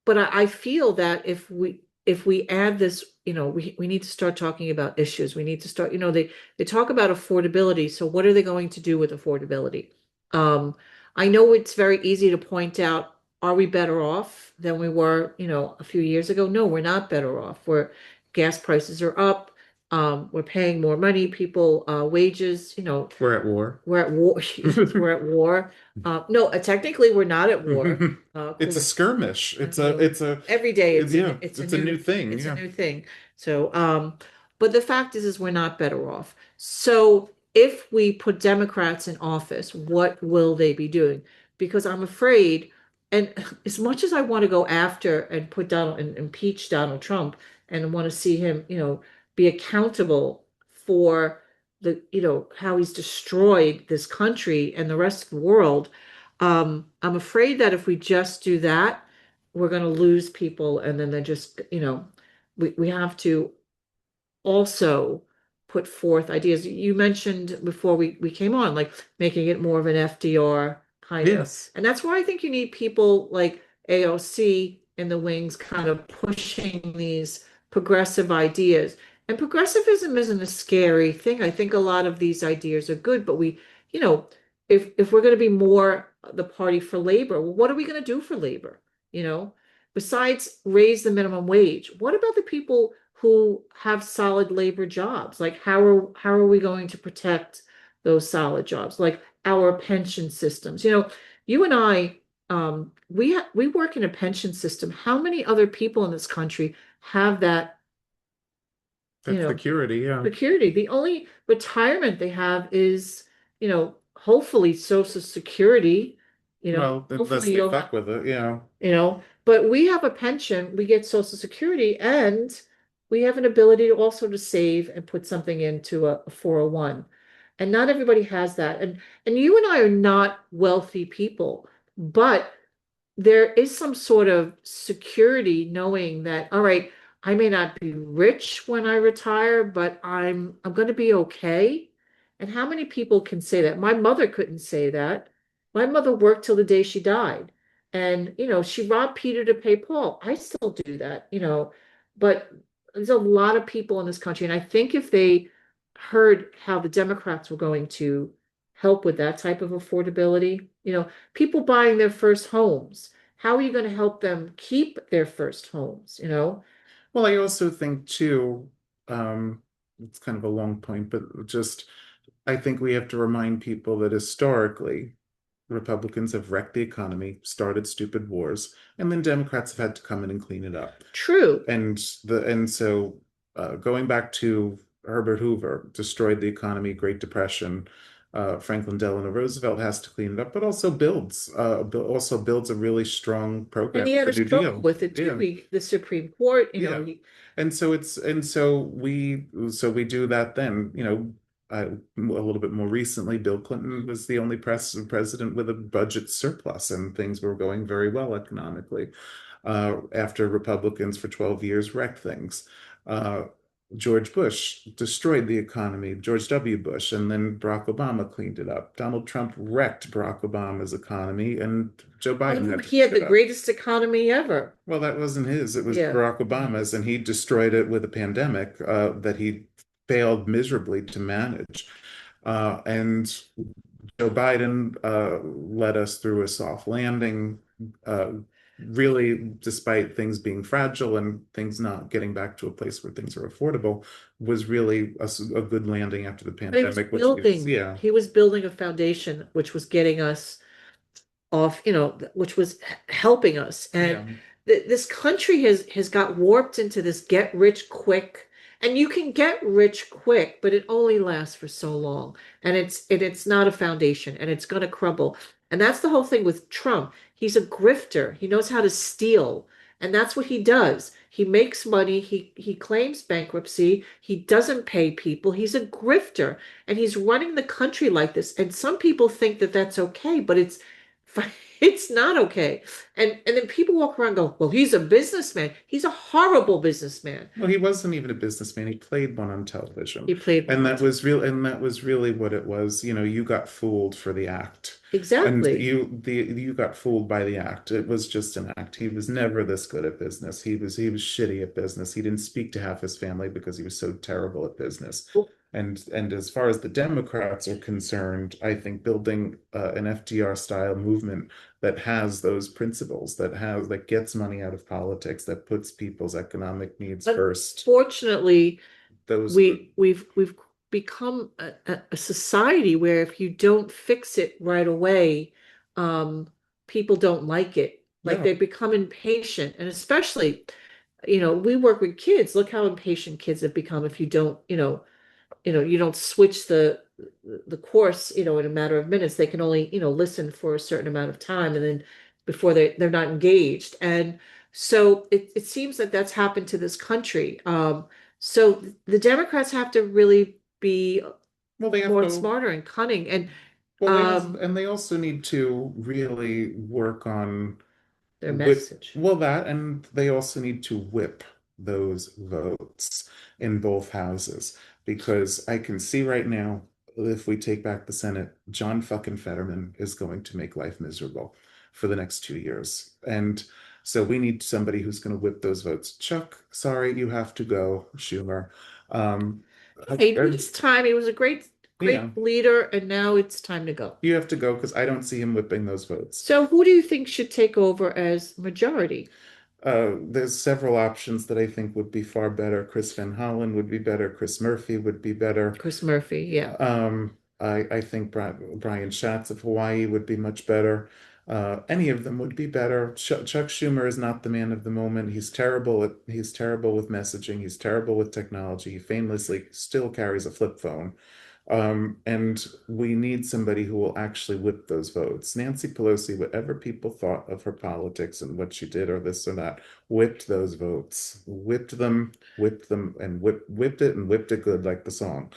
I feel that if we add this, we need to start talking about issues. We need to start, they talk about affordability. So what are they going to do with affordability? Um, I know it's very easy to point out, are we better off than we were, a few years ago? No, we're not better off. Gas prices are up. We're paying more money, people, wages, We're at war. we're at war. We're at war. No, technically we're not at war. It's a Because skirmish. every day Yeah, it's a it's a new new thing. it's a Yeah. new thing. So, but the fact is we're not better off. So if we put Democrats in office, what will they be doing? Because I'm afraid, and as much as I want to go after and put Donald and impeach Donald Trump and want to see him, be accountable for how he's destroyed this country and the rest of the world. I'm afraid that if we just do that, we're going to lose people, and then they're just, we have to also put forth ideas. You mentioned before we came on, like making it more of an FDR kind of, Yes. and that's why I think you need people like AOC in the wings kind of pushing these progressive ideas. And progressivism isn't a scary thing. I think a lot of these ideas are good, but you know, if we're going to be more the party for labor, well, what are we going to do for labor? You know, besides raise the minimum wage, what about the people who have solid labor jobs? Like how are we going to protect those solid jobs? Like our pension systems. You and I, we work in a pension system. How many other people in this country have that, you That's know, security. Yeah. security? The only retirement they have is, hopefully Social Security. Well, unless Hopefully they you'll fuck with it. Yeah. but we have a pension, we get Social Security, and we have an ability to also to save and put something into a 401. And not everybody has that. And you and I are not wealthy people, but there is some sort of security knowing that, all right, I may not be rich when I retire, but I'm going to be okay. And how many people can say that? My mother couldn't say that. My mother worked till the day she died. And, she robbed Peter to pay Paul. I still do that, but there's a lot of people in this country. And I think if they heard how the Democrats were going to help with that type of affordability, people buying their first homes. How are you going to help them keep their first homes? Well, I also think too, um, it's kind of a long point, but just I think we have to remind people that historically, Republicans have wrecked the economy, started stupid wars, and then Democrats have had to come in and clean it up. True. And going back to Herbert Hoover, destroyed the economy, Great Depression. Franklin Delano Roosevelt has to clean it up, but also builds a really strong And program he had for a New struggle Deal. with it too. Yeah, The Supreme Court, yeah. And so we do that then. A little bit more recently, Bill Clinton was the only president with a budget surplus, and things were going very well economically. After Republicans for 12 years wrecked things. Uh, George Bush destroyed the economy, George W. Bush, and then Barack Obama cleaned it up. Donald Trump wrecked Barack Obama's economy, and Joe Biden well, had to he had pick the it up. greatest economy ever. Well, that wasn't his, it was Yeah. Barack Mhm. Obama's, and he destroyed it with a pandemic that he failed miserably to manage. And Joe Biden led us through a soft landing, uh, really, despite things being fragile and things not getting back to a place where things are affordable, was really a good landing after the But he was pandemic, which gives, building, yeah, he was building a foundation which was getting us off, which was helping us. And yeah. this country has got warped into this get rich quick. And you can get rich quick, but it only lasts for so long. And it's not a foundation and it's going to crumble. And that's the whole thing with Trump. He's a grifter. He knows how to steal. And that's what he does. He makes money, he claims bankruptcy, he doesn't pay people. He's a grifter and he's running the country like this. And some people think that that's okay, but it's not okay. And then people walk around and go, "Well, he's a businessman." He's a horrible businessman. Well, he wasn't even a businessman. He played one on television. He played one And on that top. was real, and that was really what it was. You know, you got fooled for the act. And Exactly. you got fooled by the act. It was just an act. He was never this good at business. He was shitty at business. He didn't speak to half his family because he was so terrible at business. Well, And as far as the Democrats are concerned, I think building an FDR style movement that has those principles, that gets money out of politics, that puts people's economic needs first. unfortunately, Those, we've become a society where if you don't fix it right away, um, people don't like it. Like no, they become impatient, and especially, we work with kids. Look how impatient kids have become if you don't, you don't switch the course, in a matter of minutes. They can only, listen for a certain amount of time, and then before they're not engaged. And so it seems that that's happened to this country. So the Democrats have to really be well, they have more to. smarter and cunning. And Well, um, they also need to really work on their whip, message. well, that, and they also need to whip those votes in both houses because I can see right now, if we take back the Senate, John fucking Fetterman is going to make life miserable for the next 2 years. And so we need somebody who's going to whip those votes. Chuck, sorry, you have to go, Schumer. Um, and It's time. He was a great, yeah, great leader, and now it's time to go. you have to go because I don't see him whipping those votes. So who do you think should take over as majority? There's several options that I think would be far better. Chris Van Hollen would be better. Chris Murphy would be better. Chris Murphy, yeah. I think Brian Schatz of Hawaii would be much better. Any of them would be better. Chuck Schumer is not the man of the moment. He's terrible with messaging. He's terrible with technology. He famously still carries a flip phone. And we need somebody who will actually whip those votes. Nancy Pelosi, whatever people thought of her politics and what she did or this or that, whipped those votes, whipped them, and whipped it good like the song.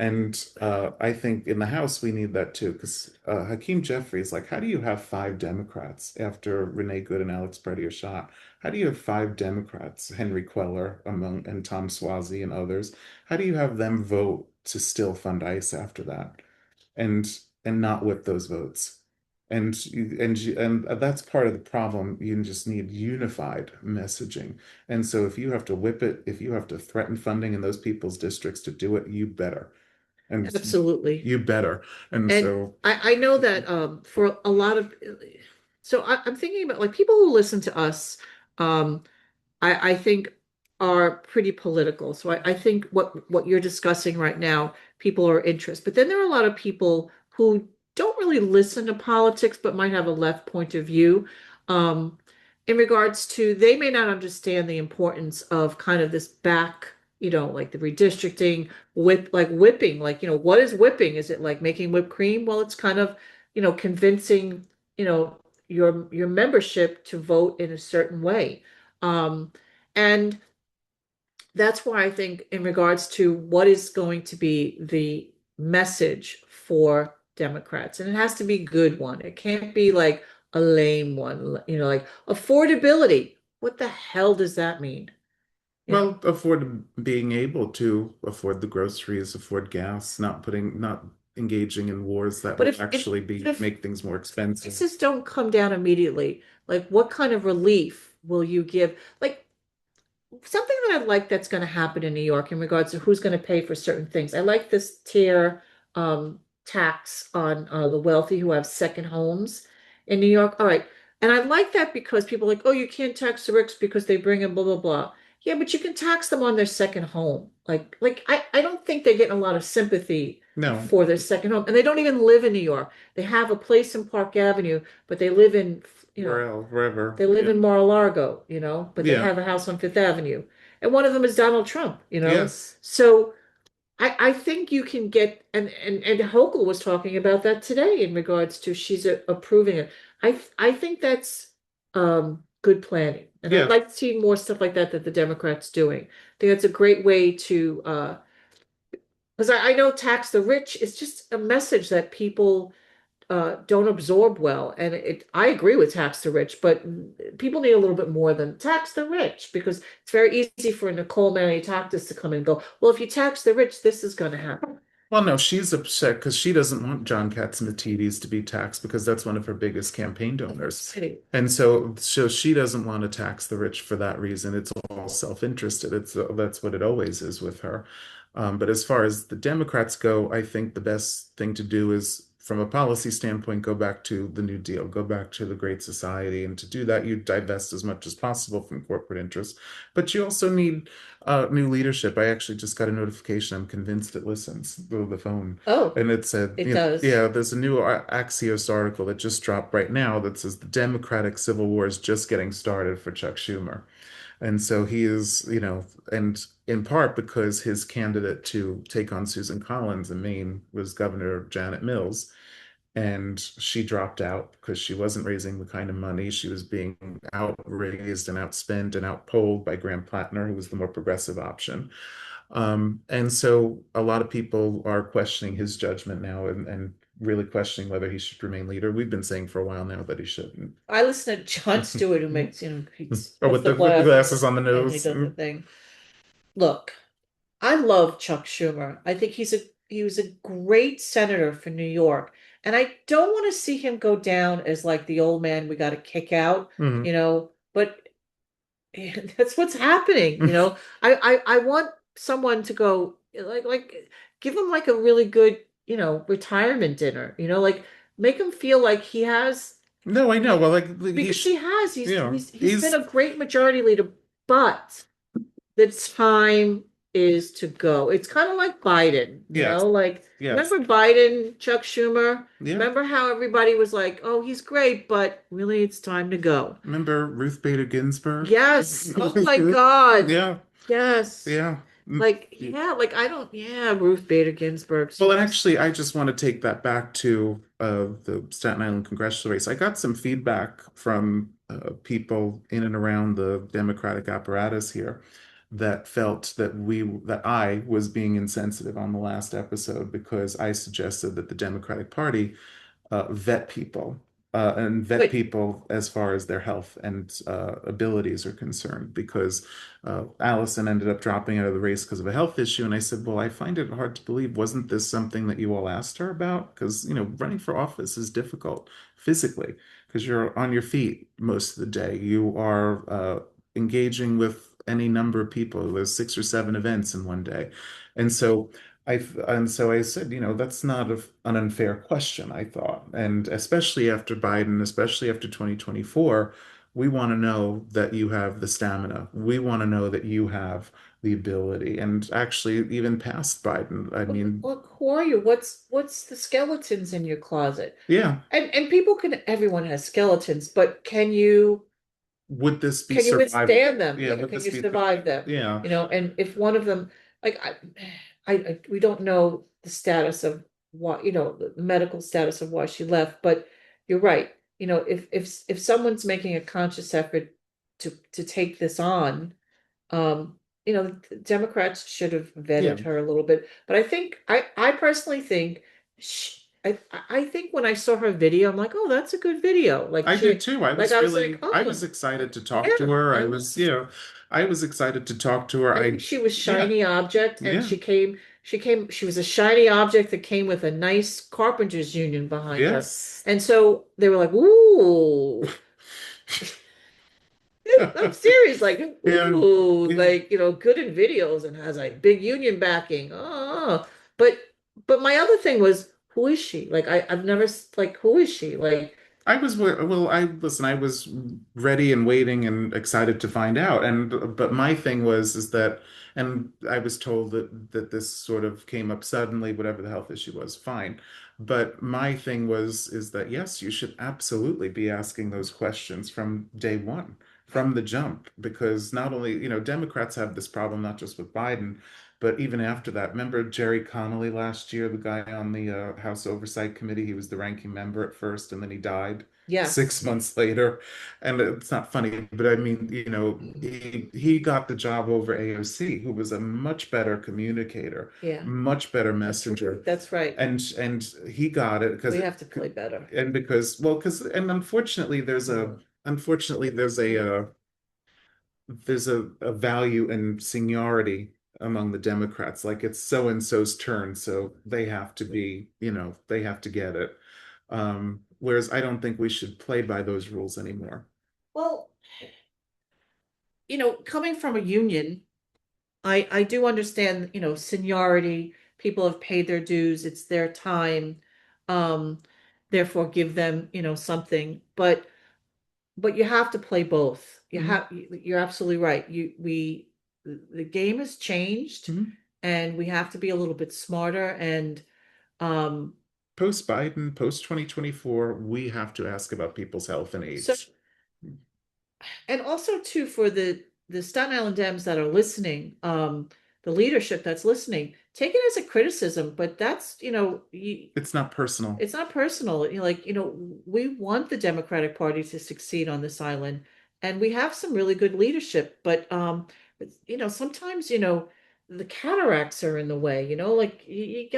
And I think in the House we need that too, because Hakeem Jeffries, like, how do you have five Democrats after Renee Good and Alex Preddy are shot? How do you have five Democrats, Henry Queller and Tom Suozzi and others? How do you have them vote to still fund ICE after that and not whip those votes? And that's part of the problem. You just need unified messaging. And so if you have to whip it, if you have to threaten funding in those people's districts to do it, you better. And Absolutely. you better. And And so, I know that for a lot of so I'm thinking about like people who listen to us, um, I think are pretty political. So I think what you're discussing right now, people are interested. But then there are a lot of people who don't really listen to politics, but might have a left point of view. Um, in regards to they may not understand the importance of kind of this back, like the redistricting, whipping, what is whipping? Is it like making whipped cream? Well, it's kind of, convincing, your membership to vote in a certain way. And that's why I think, in regards to what is going to be the message for Democrats, and it has to be a good one. It can't be like a lame one, like affordability. What the hell does that mean? You know, well, afford being able to afford the groceries, afford gas, not engaging in wars that but will if actually but if make things more expensive. prices don't come down immediately, like what kind of relief will you give? Like something that I like that's going to happen in New York in regards to who's going to pay for certain things. I like this tier tax on the wealthy who have second homes in New York. All right. And I like that because people are like, oh, you can't tax the rich because they bring in blah, blah, blah. Yeah, but you can tax them on their second home. I don't think they're getting a lot of sympathy No, for their second home. And they don't even live in New York. They have a place in Park Avenue, but they live in, wherever. they live Yeah. in Mar-a-Lago, but they Yeah. have a house on Fifth Avenue. and one of them is Donald Trump, you know? Yes. So I think you can get, and Hochul was talking about that today in regards to she's approving it. I think that's good planning. And I'd Yeah. like to see more stuff like that the Democrats doing. I think that's a great way to because I know tax the rich is just a message that people don't absorb well. And I agree with tax the rich, but people need a little bit more than tax the rich because it's very easy for Nicole Maniatakis to come in and go, well, if you tax the rich, this is going to happen. Well, no, she's upset because she doesn't want John Katzimatidis to be taxed because that's one of her biggest campaign donors. City. And so she doesn't want to tax the rich for that reason. It's all self-interested. That's what it always is with her. But as far as the Democrats go, I think the best thing to do is, from a policy standpoint, go back to the New Deal, go back to the Great Society. And to do that, you divest as much as possible from corporate interests. But you also need new leadership. I actually just got a notification. I'm convinced it listens through the phone. Oh, And it said, it does. yeah, there's a new Axios article that just dropped right now that says the Democratic Civil War is just getting started for Chuck Schumer. And so he is, and in part because his candidate to take on Susan Collins in Maine was Governor Janet Mills. And she dropped out because she wasn't raising the kind of money. She was being outraised and outspent and outpolled by Graham Plattner, who was the more progressive option. And so a lot of people are questioning his judgment now and really questioning whether he should remain leader. We've been saying for a while now that he shouldn't. I listen to John Stewart who makes, he Or puts with the the glasses glasses on the and he nose. does the thing. Look, I love Chuck Schumer. I think he was a great senator for New York. And I don't want to see him go down as like the old man we got to kick out, Mhm. but that's what's happening, I want someone to go like give him like a really good, retirement dinner, like make him feel like he has No, I know. Well, like because he has he's been he's a great majority leader, but the time is to go. It's kind of like Biden, yes, like yes, remember Biden, Chuck Schumer? yeah. Remember how everybody was like, "Oh, he's great, but really it's time to go." Remember Ruth Bader Ginsburg? Yes. Oh my God. Yeah, Yes. yeah. Like, yeah, like I don't, yeah, Ruth Bader Ginsburg. She Well, and just, actually, I just want to take that back to the Staten Island congressional race. I got some feedback from people in and around the Democratic apparatus here that felt that I was being insensitive on the last episode because I suggested that the Democratic Party vet people and vet wait, people as far as their health and abilities are concerned. Because Allison ended up dropping out of the race because of a health issue, and I said, "Well, I find it hard to believe. Wasn't this something that you all asked her about? Because running for office is difficult physically because you're on your feet most of the day. You are engaging with any number of people. There's 6 or 7 events in one day, and so." And so I said, that's not an unfair question, I thought. And especially after Biden, especially after 2024, we want to know that you have the stamina. We want to know that you have the ability. And actually, even past Biden, I mean, look, who are you? What's the skeletons in your closet? yeah, And people everyone has skeletons, but would this be can you survival? withstand them? Yeah, would Can this you be, survive them? yeah, And if one of them, like we don't know the status of why, the medical status of why she left, but you're right. If someone's making a conscious effort to take this on, the Democrats should have yeah. vetted her a little bit. But I personally think I think when I saw her video, I'm like, oh, that's a good video. Like I did she, too. like I was like, I was oh, excited to talk to yeah, her. I was. I was excited to talk to her. I think she was Yeah, shiny object, and yeah, she was a shiny object that came with a nice carpenters union behind her. yes. And so they were like, ooh, I'm serious, like, Yeah, ooh, yeah. like, good in videos and has like big union backing. Oh, but my other thing was, who is she? Like, I've never like, who is she? Like, Well, I was ready and waiting and excited to find out. But my thing was is that, and I was told that this sort of came up suddenly, whatever the health issue was, fine. But my thing was is that yes, you should absolutely be asking those questions from day one. from the jump, because not only, Democrats have this problem not just with Biden, but even after that. Remember Jerry Connolly last year, the guy on the House Oversight Committee? He was the ranking member at first, and then he died Yes. 6 months later. And it's not funny, but I mean, he got the job over AOC, who was a much better communicator, Yeah. much better messenger. That's right. And he got it We have to play better. because, well, because, and unfortunately there's a value in seniority among the Democrats. Like, it's so and so's turn, so they have to get it. Whereas I don't think we should play by those rules anymore. Well, coming from a union, I do understand, seniority, people have paid their dues, it's their time. Um, Therefore give them, something. But you have to play both. Mhm. You're absolutely right. The game has changed Mhm. and we have to be a little bit smarter and um Post Biden, post 2024, we have to ask about people's health and so age. and also too for the Staten Island Dems that are listening, the leadership that's listening, take it as a criticism, but that's, It's not personal. it's not personal. We want the Democratic Party to succeed on this island, and we have some really good leadership, but sometimes, the cataracts are in the way, like you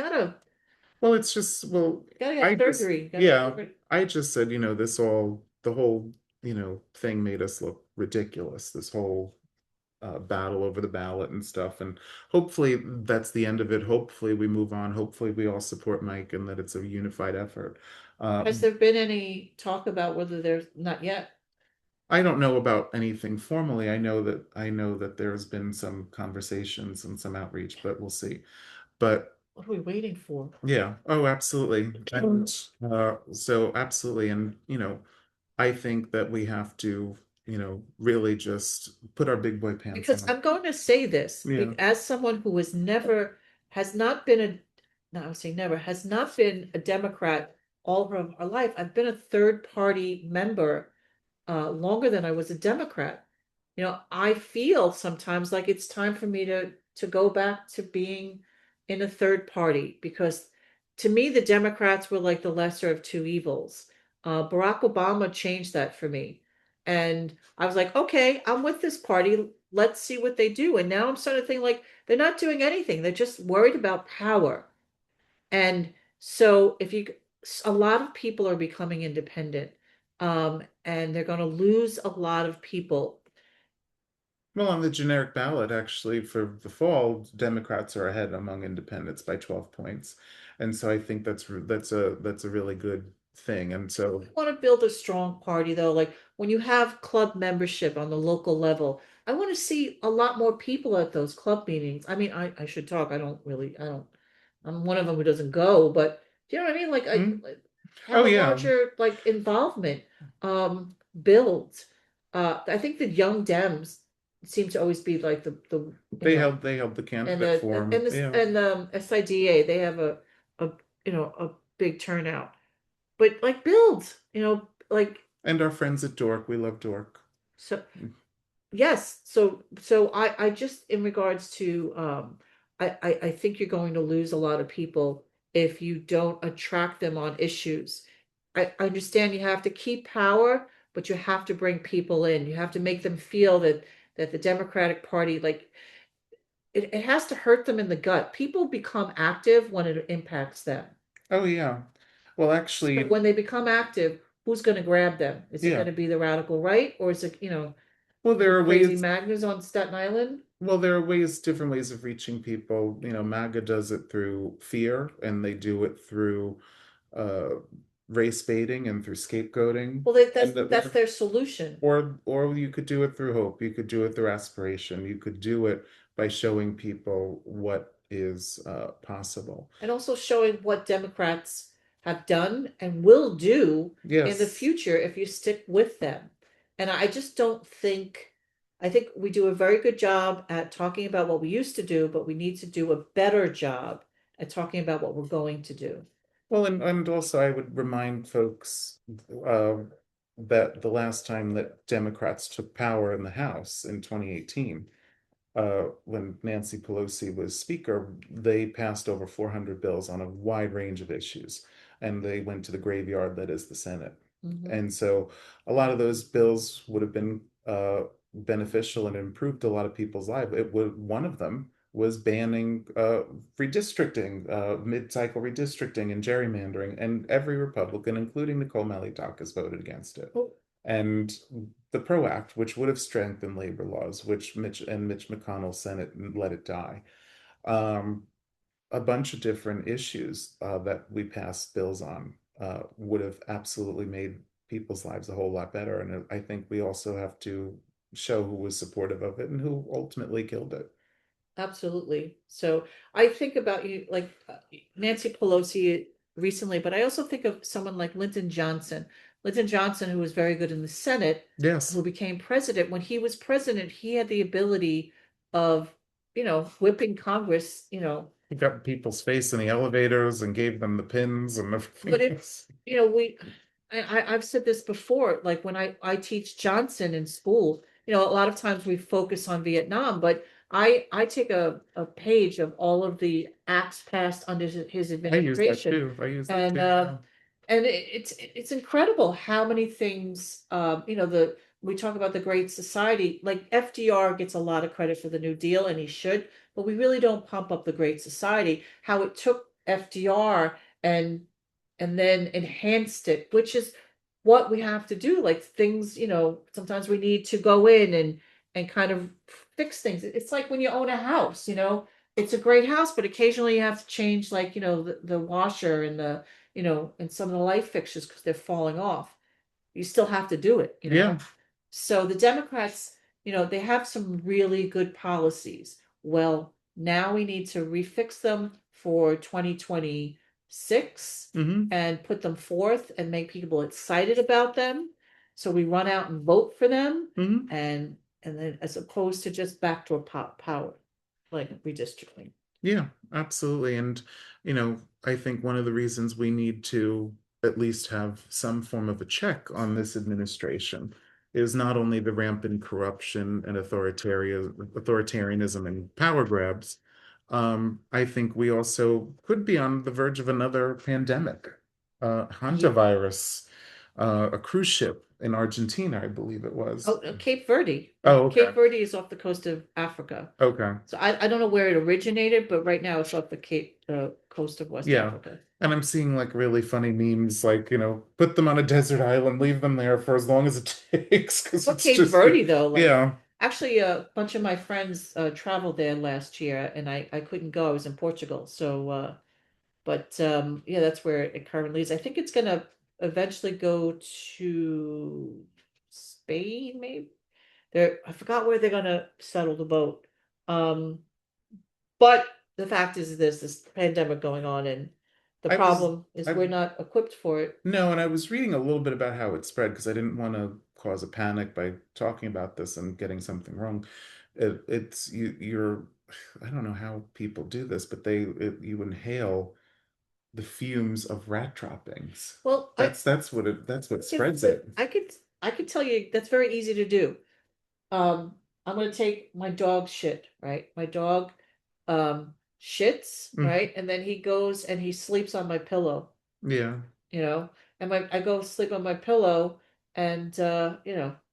Well, it's just, well, gotta I get just, surgery, you gotta yeah, get rid. I just said, the whole, thing made us look ridiculous. This whole battle over the ballot and stuff. And hopefully that's the end of it. Hopefully we move on. Hopefully we all support Mike and that it's a unified effort. Has there been any talk about whether there's not yet? I don't know about anything formally. I know that there's been some conversations and some outreach, but we'll see. But What are we waiting for? yeah, oh, absolutely. And so absolutely. And I think that we have to, really just put our big boy pants Because on. I'm going to say this, Yeah. as someone who has not been no, I would say never, has not been a Democrat all of her life. I've been a third party member longer than I was a Democrat. I feel sometimes like it's time for me to go back to being in a third party because to me the Democrats were like the lesser of two evils. Barack Obama changed that for me, and I was like, okay, I'm with this party. Let's see what they do. And now I'm starting to think like they're not doing anything. They're just worried about power. And so if you a lot of people are becoming independent, and they're going to lose a lot of people. Well, on the generic ballot, actually, for the fall, Democrats are ahead among independents by 12 points. And so I think that's a really good thing. And so, I want to build a strong party though. Like when you have club membership on the local level, I want to see a lot more people at those club meetings. I mean, I should talk. I don't, I'm one of them who doesn't go, but do you know what I mean? Like mm, like, have oh a yeah, larger like involvement, build. I think the young Dems seem to always be like the they held the and candidate the forum. and this Yeah. and SIDA, they have a a big turnout. But like build, like And our friends at Dork, we love Dork. so yes. So I just in regards to I think you're going to lose a lot of people if you don't attract them on issues. I understand you have to keep power, but you have to bring people in. You have to make them feel that the Democratic Party, like it has to hurt them in the gut. People become active when it impacts them. Oh yeah. Well, So actually, when they become active, who's going to grab them? Is it going yeah. to be the radical right, or is it, Well, the there are crazy ways Magnus on Staten Island? different ways of reaching people. MAGA does it through fear, and they do it through uh, race baiting and through scapegoating. Well, And that's their solution. or you could do it through hope. You could do it through aspiration. You could do it by showing people what is possible. And also showing what Democrats have done and will do in the Yes. future if you stick with them. And I just don't think, I think we do a very good job at talking about what we used to do, but we need to do a better job at talking about what we're going to do. Well, and also I would remind folks, uh, that the last time that Democrats took power in the House in 2018, when Nancy Pelosi was Speaker, they passed over 400 bills on a wide range of issues, and they went to the graveyard that is the Senate. Mhm. And so a lot of those bills would have been beneficial and improved a lot of people's lives. It would one of them was banning redistricting, mid-cycle redistricting and gerrymandering, and every Republican, including Nicole Malley-Dacus, voted against it. Oh, And the PRO Act, which would have strengthened labor laws, which Mitch McConnell Senate let it die. Um, a bunch of different issues that we passed bills on would have absolutely made people's lives a whole lot better. And I think we also have to show who was supportive of it and who ultimately killed it. absolutely. So I think about you like Nancy Pelosi recently, but I also think of someone like Lyndon Johnson. Lyndon Johnson, who was very good in the Senate, who Yes, became president. When he was president, he had the ability of, whipping Congress, he got people's face in the elevators and gave them the pins and but everything it, else. I've said this before, like when I teach Johnson in school, a lot of times we focus on Vietnam, but I take a page of all of the acts passed under his I use that administration, too. I use that and too. Yeah. it's incredible how many things, the we talk about the Great Society. Like FDR gets a lot of credit for the New Deal, and he should, but we really don't pump up the Great Society. How it took FDR and then enhanced it, which is what we have to do. Like things, sometimes we need to go in and kind of fix things. It's like when you own a house, it's a great house, but occasionally you have to change, like, the washer and and some of the light fixtures because they're falling off. You still have to do it. Yeah. So the Democrats, they have some really good policies. Well, now we need to refix them for 2026 Hmm. and put them forth and make people excited about them. So we run out and vote for them, Hmm. and then as opposed to just backdoor power, like redistricting. Yeah, absolutely. And, I think one of the reasons we need to at least have some form of a check on this administration is not only the rampant corruption and authoritarianism and power grabs. I think we also could be on the verge of another pandemic, Ye- hantavirus, a cruise ship in Argentina, I believe it was. Oh, Cape Verde. Oh, okay. Cape Verde is off the coast of Africa. Okay. So I don't know where it originated, but right now it's off the coast of West Yeah. Africa. And I'm seeing like really funny memes, like, put them on a desert island, leave them there for as long as it takes, because But it's Cape just, Verde though, like yeah, actually a bunch of my friends traveled there last year, and I couldn't go. I was in Portugal. So but yeah, that's where it currently is. I think it's gonna eventually go to Spain, maybe. I forgot where they're gonna settle the boat. Um But the fact is there's this pandemic going on, and the I was, problem is I, we're not equipped for it. no, and I was reading a little bit about how it spread because I didn't want to cause a panic by talking about this and getting something wrong. You're, I don't know how people do this, but you inhale the fumes of rat droppings. Well, That's what could, spreads it. I could tell you that's very easy to do. I'm gonna take my dog shit, right? My dog shits, Mm, right? And then he goes and he sleeps on my pillow, yeah. you know, and I go sleep on my pillow, and there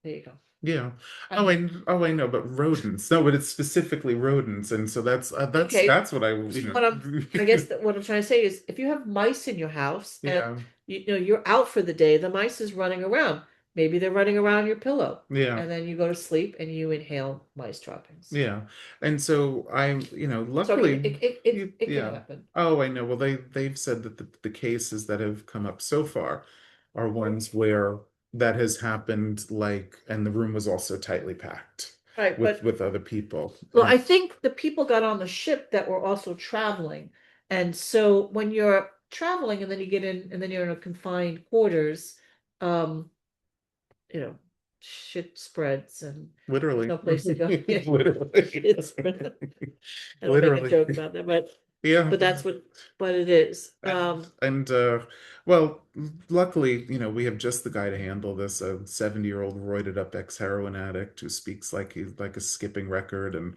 you go. Yeah. I'm Oh, I know, but rodents. No, but it's specifically rodents, and so okay. that's what I I guess that what I'm trying to say is if you have mice in your house and Yeah. you're out for the day, the mice is running around. Maybe they're running around your pillow. Yeah. And then you go to sleep and you inhale mice droppings. Yeah. And so So luckily it can yeah. happen. Oh, I know. Well, they've said that the cases that have come up so far are ones where that has happened, like, and the room was also tightly packed Right, but with other people. well, And I think the people got on the ship that were also traveling. And so when you're traveling and then you get in and then you're in a confined quarters, um, you know, shit spreads and there's literally, no place to go. Yeah, literally, shit spreads. I don't make a literally. joke about that, but Yeah. but that's what it is. And well, luckily, we have just the guy to handle this, a 70-year-old roided up ex-heroin addict who speaks like he's like a skipping record and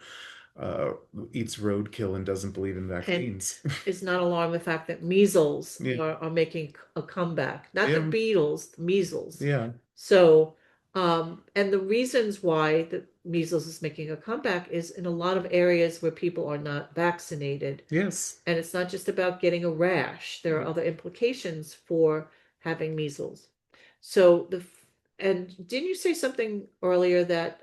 uh eats roadkill and doesn't believe in And vaccines. is not alarmed the fact that measles Yeah. are making a comeback, not the Yeah. Beatles, the measles. Yeah. So, and the reasons why the measles is making a comeback is in a lot of areas where people are not vaccinated. Yes. And it's not just about getting a rash. There are other implications for having measles. So and didn't you say something earlier that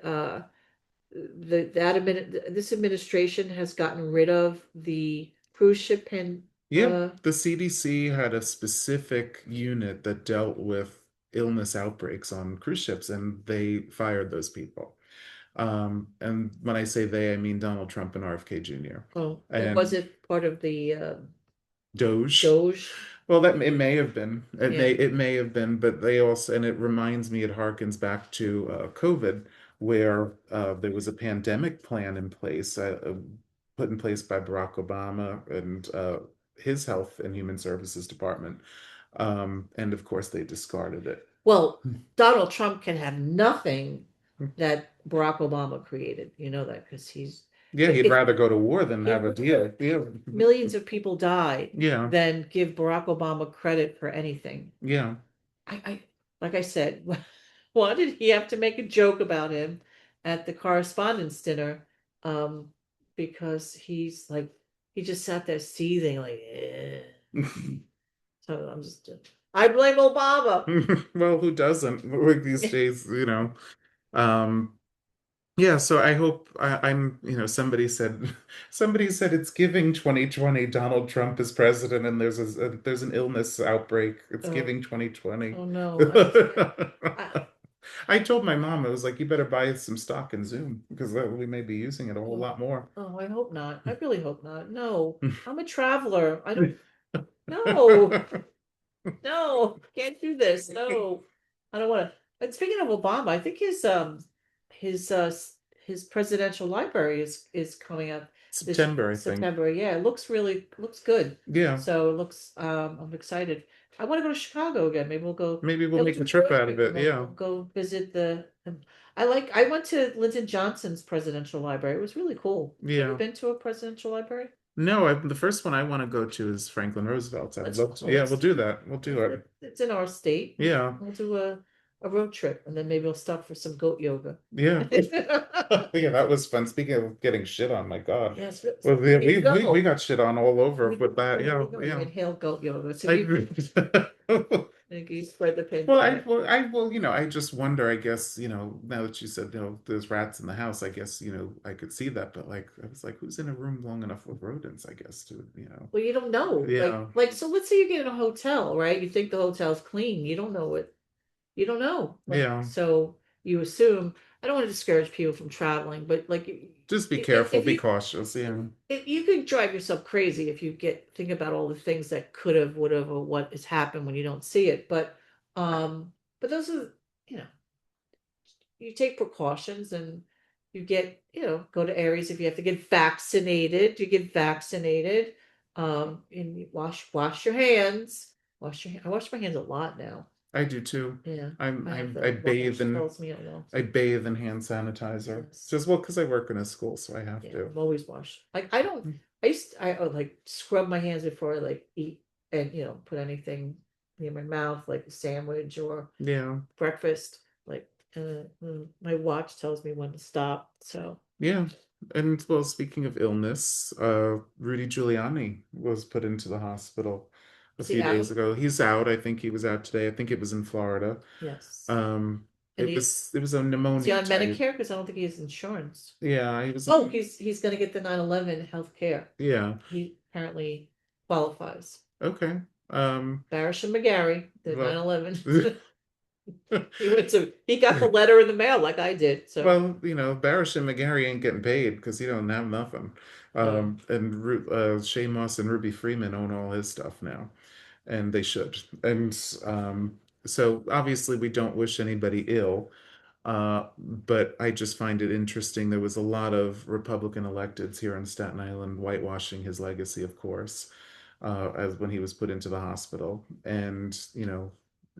this administration has gotten rid of the cruise ship and Yeah, the CDC had a specific unit that dealt with illness outbreaks on cruise ships, and they fired those people. And when I say they, I mean Donald Trump and RFK Jr. oh, and was and it part of the Doge. Doge? Well, that it may have been. Yeah. It may have been, but they also, and it reminds me, it harkens back to COVID, where there was a pandemic plan in place, put in place by Barack Obama and his Health and Human Services Department, and of course they discarded it. Well, Donald Trump can have nothing that Barack Obama created. You know that because Yeah, he'd if rather go to war than have a deal. Yeah, millions of people died yeah, than give Barack Obama credit for anything. yeah. I like I said, why did he have to make a joke about him at the correspondence dinner? Um, because he just sat there seething like, eh. So I blame Obama. Well, who doesn't? Like these days, Um, yeah, so I hope somebody said it's giving 2020 Donald Trump is president and there's an illness outbreak. It's Oh, giving 2020. oh no. I, I told my mom, I was like, you better buy some stock in Zoom because we may be using it a whole oh, lot more. oh, I hope not. I really hope not. No, I'm a traveler. I don't, no, no, can't do this. No, I don't want to. And speaking of Obama, I think his his presidential library is coming up this September, I think. September. Yeah, it looks good. Yeah, So it looks I'm excited. I want to go to Chicago again. Maybe we'll go. maybe we'll It'll make do a trip out of good. it. We'll Yeah. go visit I went to Lyndon Johnson's presidential library. It was really cool. You ever Yeah. been to a presidential library? No, the first one I want to go to is Franklin Roosevelt. I would Let's love to. well, Yeah, we'll let's do that. We'll do it. it's in our state. Yeah. We'll do a road trip and then maybe we'll stop for some goat yoga. Yeah. Yeah, that was fun. Speaking of getting shit on, my God. Yes, Well, there yeah, you we go. got shit on all over We, with that. there Yeah, you go. You yeah. inhale goat yoga. So I you spread the well, pain. I just wonder, I guess, now that you said, there's rats in the house, I guess, I could see that, but like I was like, who's in a room long enough with rodents, I guess, Well, you don't know. yeah, So let's say you get in a hotel, right? You think the hotel's clean. You don't know what you don't know. yeah. So you assume, I don't want to discourage people from traveling, but Just be careful, be cautious. Yeah. if you could drive yourself crazy if you think about all the things that could have, would have, or what has happened when you don't see it. But those are, you know, you take precautions and you get, go to areas if you have to get vaccinated, you get vaccinated. And you wash your hands. I wash my hands a lot now. I do too. Yeah, I'm, I have I'm the I bathe wash in tells me a lot. I bathe in hand sanitizer. Yes. Just well, because I work in a school, so I have Yeah, to. I'm always wash. Like I don't. I like scrub my hands before I eat and put anything near my mouth like a sandwich or Yeah. breakfast. Like my watch tells me when to stop. So Yeah. And well, speaking of illness, Rudy Giuliani was put into the hospital a is he few days out? ago. He's out. I think he was out today. I think it was in Florida. Yes. Um, And it was a is he pneumonia on type. Medicare? Because I don't think he has insurance. Yeah, he was. Oh, he's gonna get the 9/11 health care. Yeah. He apparently qualifies. Okay. Barish and McGarry, the Well, 9/11. He got the letter in the mail like I did. So well, Barish and McGarry ain't getting paid because he don't have nothing. no. And Shay Moss and Ruby Freeman own all his stuff now, and they should. And so obviously we don't wish anybody ill. But I just find it interesting. There was a lot of Republican electeds here in Staten Island whitewashing his legacy, of course, as when he was put into the hospital. And,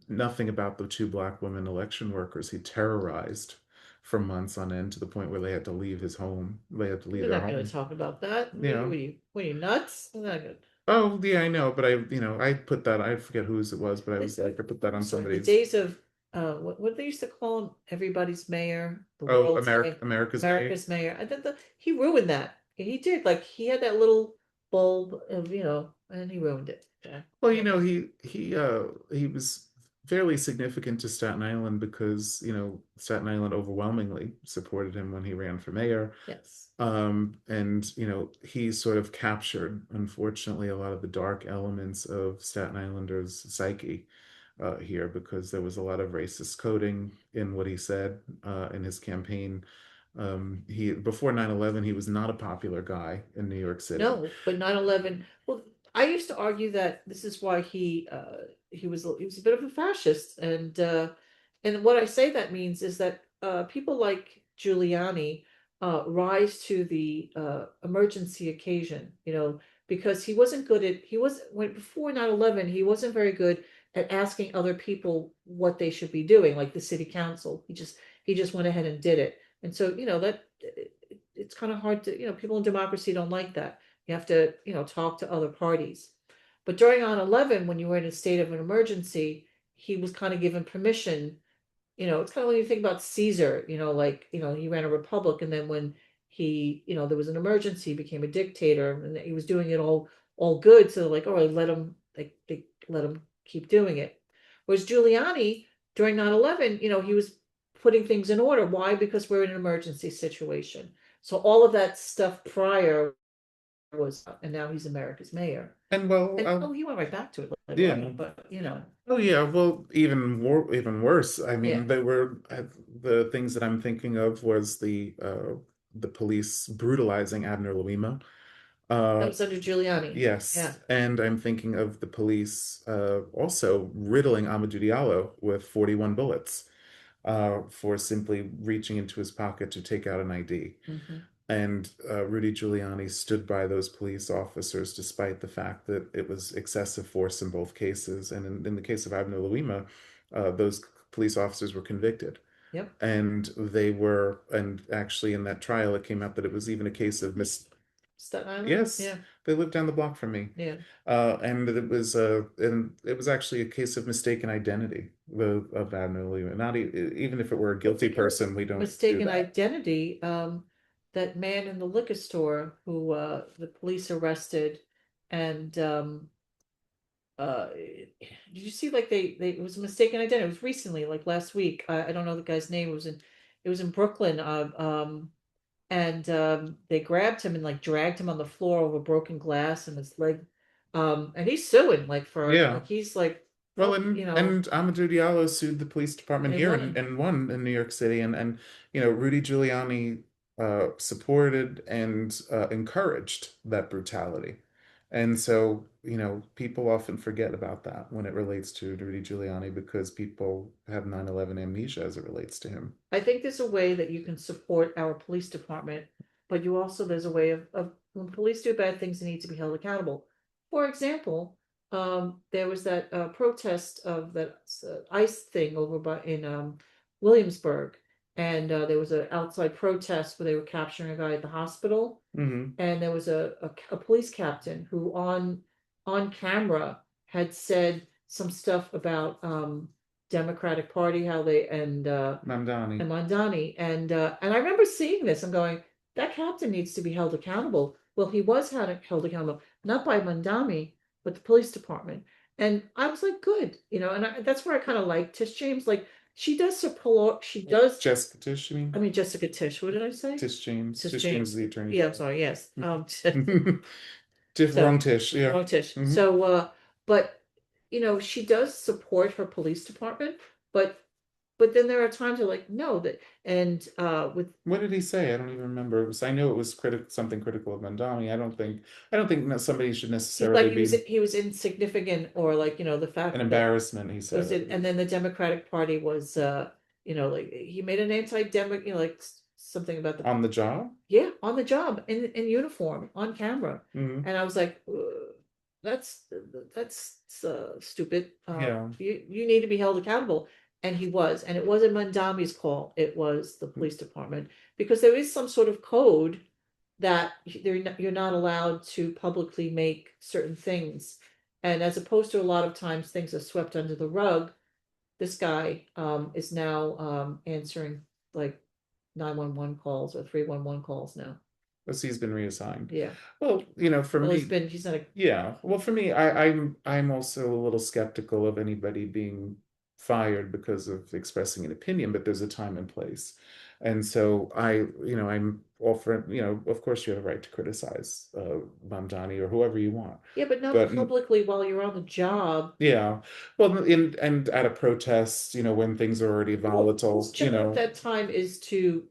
nothing about the two black women election workers he terrorized for months on end to the point where they had to leave his home. They had to leave We're their not going to home. talk about that. You know, What are you nuts? We're not gonna, oh yeah, I know, but I put that. I forget whose it was, but I was the, like, I put that I'm on sorry, the somebody's. days of what they used to call him, everybody's mayor, the Oh, world's mayor, America's Mayor. America's mayor. I think he ruined that. He did. Like he had that little bulb of, and he ruined it. Yeah. Well, he was fairly significant to Staten Island because, Staten Island overwhelmingly supported him when he ran for mayor. Yes. And, he sort of captured, unfortunately, a lot of the dark elements of Staten Islanders' psyche here because there was a lot of racist coding in what he said in his campaign. He before 9/11, he was not a popular guy in New York City. No, but 9/11. Well, I used to argue that this is why he was a bit of a fascist, and what I say that means is that people like Giuliani rise to the emergency occasion, because he was when before 9/11 he wasn't very good at asking other people what they should be doing, like the city council. He just went ahead and did it. And so, it's kind of hard to, people in democracy don't like that. You have to, talk to other parties. But during 9/11, when you were in a state of an emergency, he was kind of given permission. It's kind of when you think about Caesar, like, he ran a republic, and then when there was an emergency, he became a dictator, and he was doing it all good. So like, all right, they let him keep doing it. Whereas Giuliani, during 9/11, he was putting things in order. Why? Because we're in an emergency situation. So all of that stuff prior was, and now he's America's mayor. And well, And he went right back to it later yeah. on, but Oh yeah, well, even worse. I yeah, mean, they were the things that I'm thinking of was the police brutalizing Abner Louima. that Uh, was under Giuliani. Yeah. yes, and I'm thinking of the police also riddling Amadou Diallo with 41 bullets for simply reaching into his pocket to take out an ID. Hmm. And Rudy Giuliani stood by those police officers despite the fact that it was excessive force in both cases. And in the case of Abner Louima, those police officers were convicted. Yep. And actually in that trial, it came out that it was even a case of Staten Island. yes, Yeah. they lived down the block from me. Yeah. And it was actually a case of mistaken identity of Abner Louima. Not even if it were a guilty Speaking of person, we don't do mistaken that. identity, that man in the liquor store who the police arrested, and did you see, like, they it was a mistaken identity. It was recently, like last week. I don't know the guy's name. It was in Brooklyn. And they grabbed him and like dragged him on the floor over broken glass and his leg. And he's suing, like, for Yeah. like he's like, Well, oh, and Amadou Diallo sued the police and department they here won and, him. and won in New York City, and Rudy Giuliani supported and encouraged that brutality, and so people often forget about that when it relates to Rudy Giuliani because people have 9/11 amnesia as it relates to him. I think there's a way that you can support our police department, but there's a way of when police do bad things, they need to be held accountable. For example, there was that protest of that ICE thing over by in Williamsburg, and there was an outside protest where they were capturing a guy at the hospital, Hmm. and there was a police captain who on camera had said some stuff about Democratic Party, how they Mamdani. and Mondani, and I remember seeing this. I'm going, that captain needs to be held accountable. Well, he was held accountable not by Mondani, but the police department. And I was like, good, and that's where I kind of like Tish James. Like, she does support. She does. Jessica Tish, you I mean? mean, Jessica Tish. What did I say? Tish James. Tish Tish James is James. the attorney Yeah, I'm general. sorry. Yes. Wrong So Tish, yeah. wrong Tish. Hmm. So, but she does support her police department, but then there are times where, like, no, that and with What did he say? I don't even remember. I know it was something critical of Mandami. I don't think that somebody should he's like necessarily be he was insignificant, or like, the an fact that embarrassment, he was said. it, and then the Democratic Party was like he made an anti-demo, like something about the On the job? yeah, on the job in uniform on camera. Hmm. And I was like, that's stupid. Yeah. You need to be held accountable. And he was. And it wasn't Mandami's call. It was the police department because there is some sort of code that you're not allowed to publicly make certain things. And as opposed to a lot of times things are swept under the rug, this guy is now answering like 911 calls or 311 calls now. So he's been reassigned. Yeah. Well, for Well, me, he's not a, yeah. Well, for me, I'm also a little skeptical of anybody being fired because of expressing an opinion, but there's a time and place. And so I'm offering, of course you have a right to criticize Mamdani or whoever you want. yeah, but not But publicly while you're on the job. yeah, well, and at a protest, when things are already Well, volatile, his job at that time is to,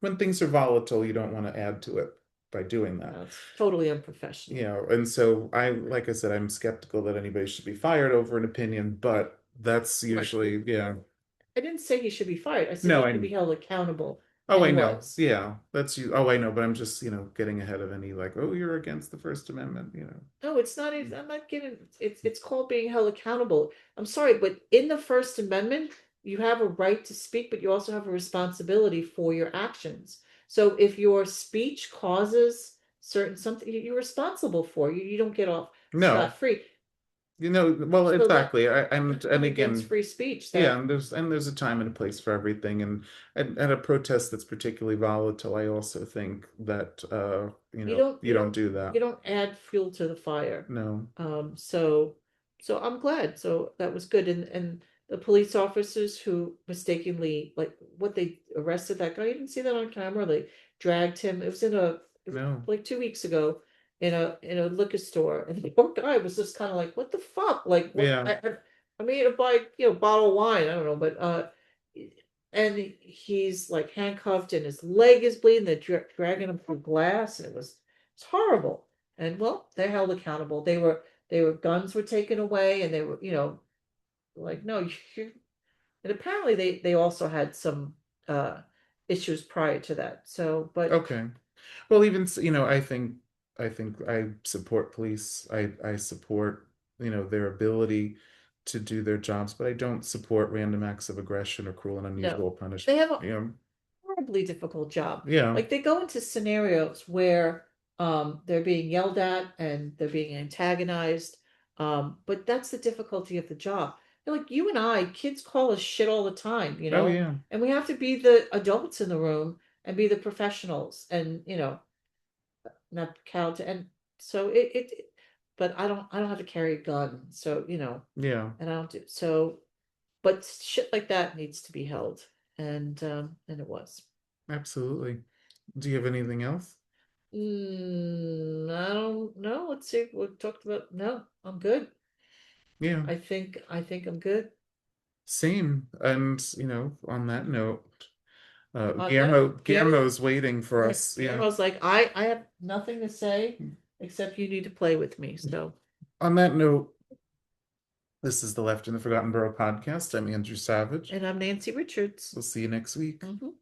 when things are volatile, you don't want to add to it by doing that. it's totally unprofessional. And so like I said, I'm skeptical that anybody should be fired over an opinion, but that's Right. usually, yeah. I didn't say he should be fired. I said No, he should be held accountable, oh, and I he know. was. Yeah, that's you. Oh, I know, but I'm just, getting ahead of any like, oh, you're against the First Amendment. No, it's not. I'm not giving. It's called being held accountable. I'm sorry, but in the First Amendment, you have a right to speak, but you also have a responsibility for your actions. So if your speech causes certain something, you're responsible for. You don't get off No, scot free. well, So that exactly. you're And going against again, free speech. yeah, That and there's a time and a place for everything. And at a protest that's particularly volatile, I also think that you don't do you that. don't add fuel to the fire. No, So I'm glad. So that was good. And the police officers who mistakenly like what they arrested that guy. You didn't see that on camera. They dragged him. It was no, like 2 weeks ago in a liquor store, and the poor guy was just kind of like, "What the fuck? Like what? yeah, I mean, to buy bottle of wine. I don't know, but and he's like handcuffed, and his leg is bleeding. They're dragging him through glass. It's horrible. And well, they're held accountable. They were guns were taken away, and they were like no, you and apparently they also had some uh issues prior to that. So, but okay. Well, even I think I support police. I support their ability to do their jobs, but I don't support random acts of aggression or cruel and no, unusual they punishment. have a horribly difficult job. Yeah, Like they go into scenarios where they're being yelled at and they're being antagonized. But that's the difficulty of the job. Like you and I, kids call us shit all the time, oh yeah, and we have to be the adults in the room and be the professionals and not count and so but I don't have to carry a gun. So, yeah, and I don't do so but shit like that needs to be held. And it was. absolutely. Do you have anything else? I don't know. Let's see. We talked about. No, I'm good. Yeah, I think I'm good. same. And on that note, That Guillermo, Guillermo's waiting for yeah, us. Yeah. Guillermo's like, I have nothing to say except you need to play with me. So, On that note, this is the Left in the Forgotten Borough podcast. I'm Andrew Savage. and I'm Nancy Richards. We'll see you next week. Mhm.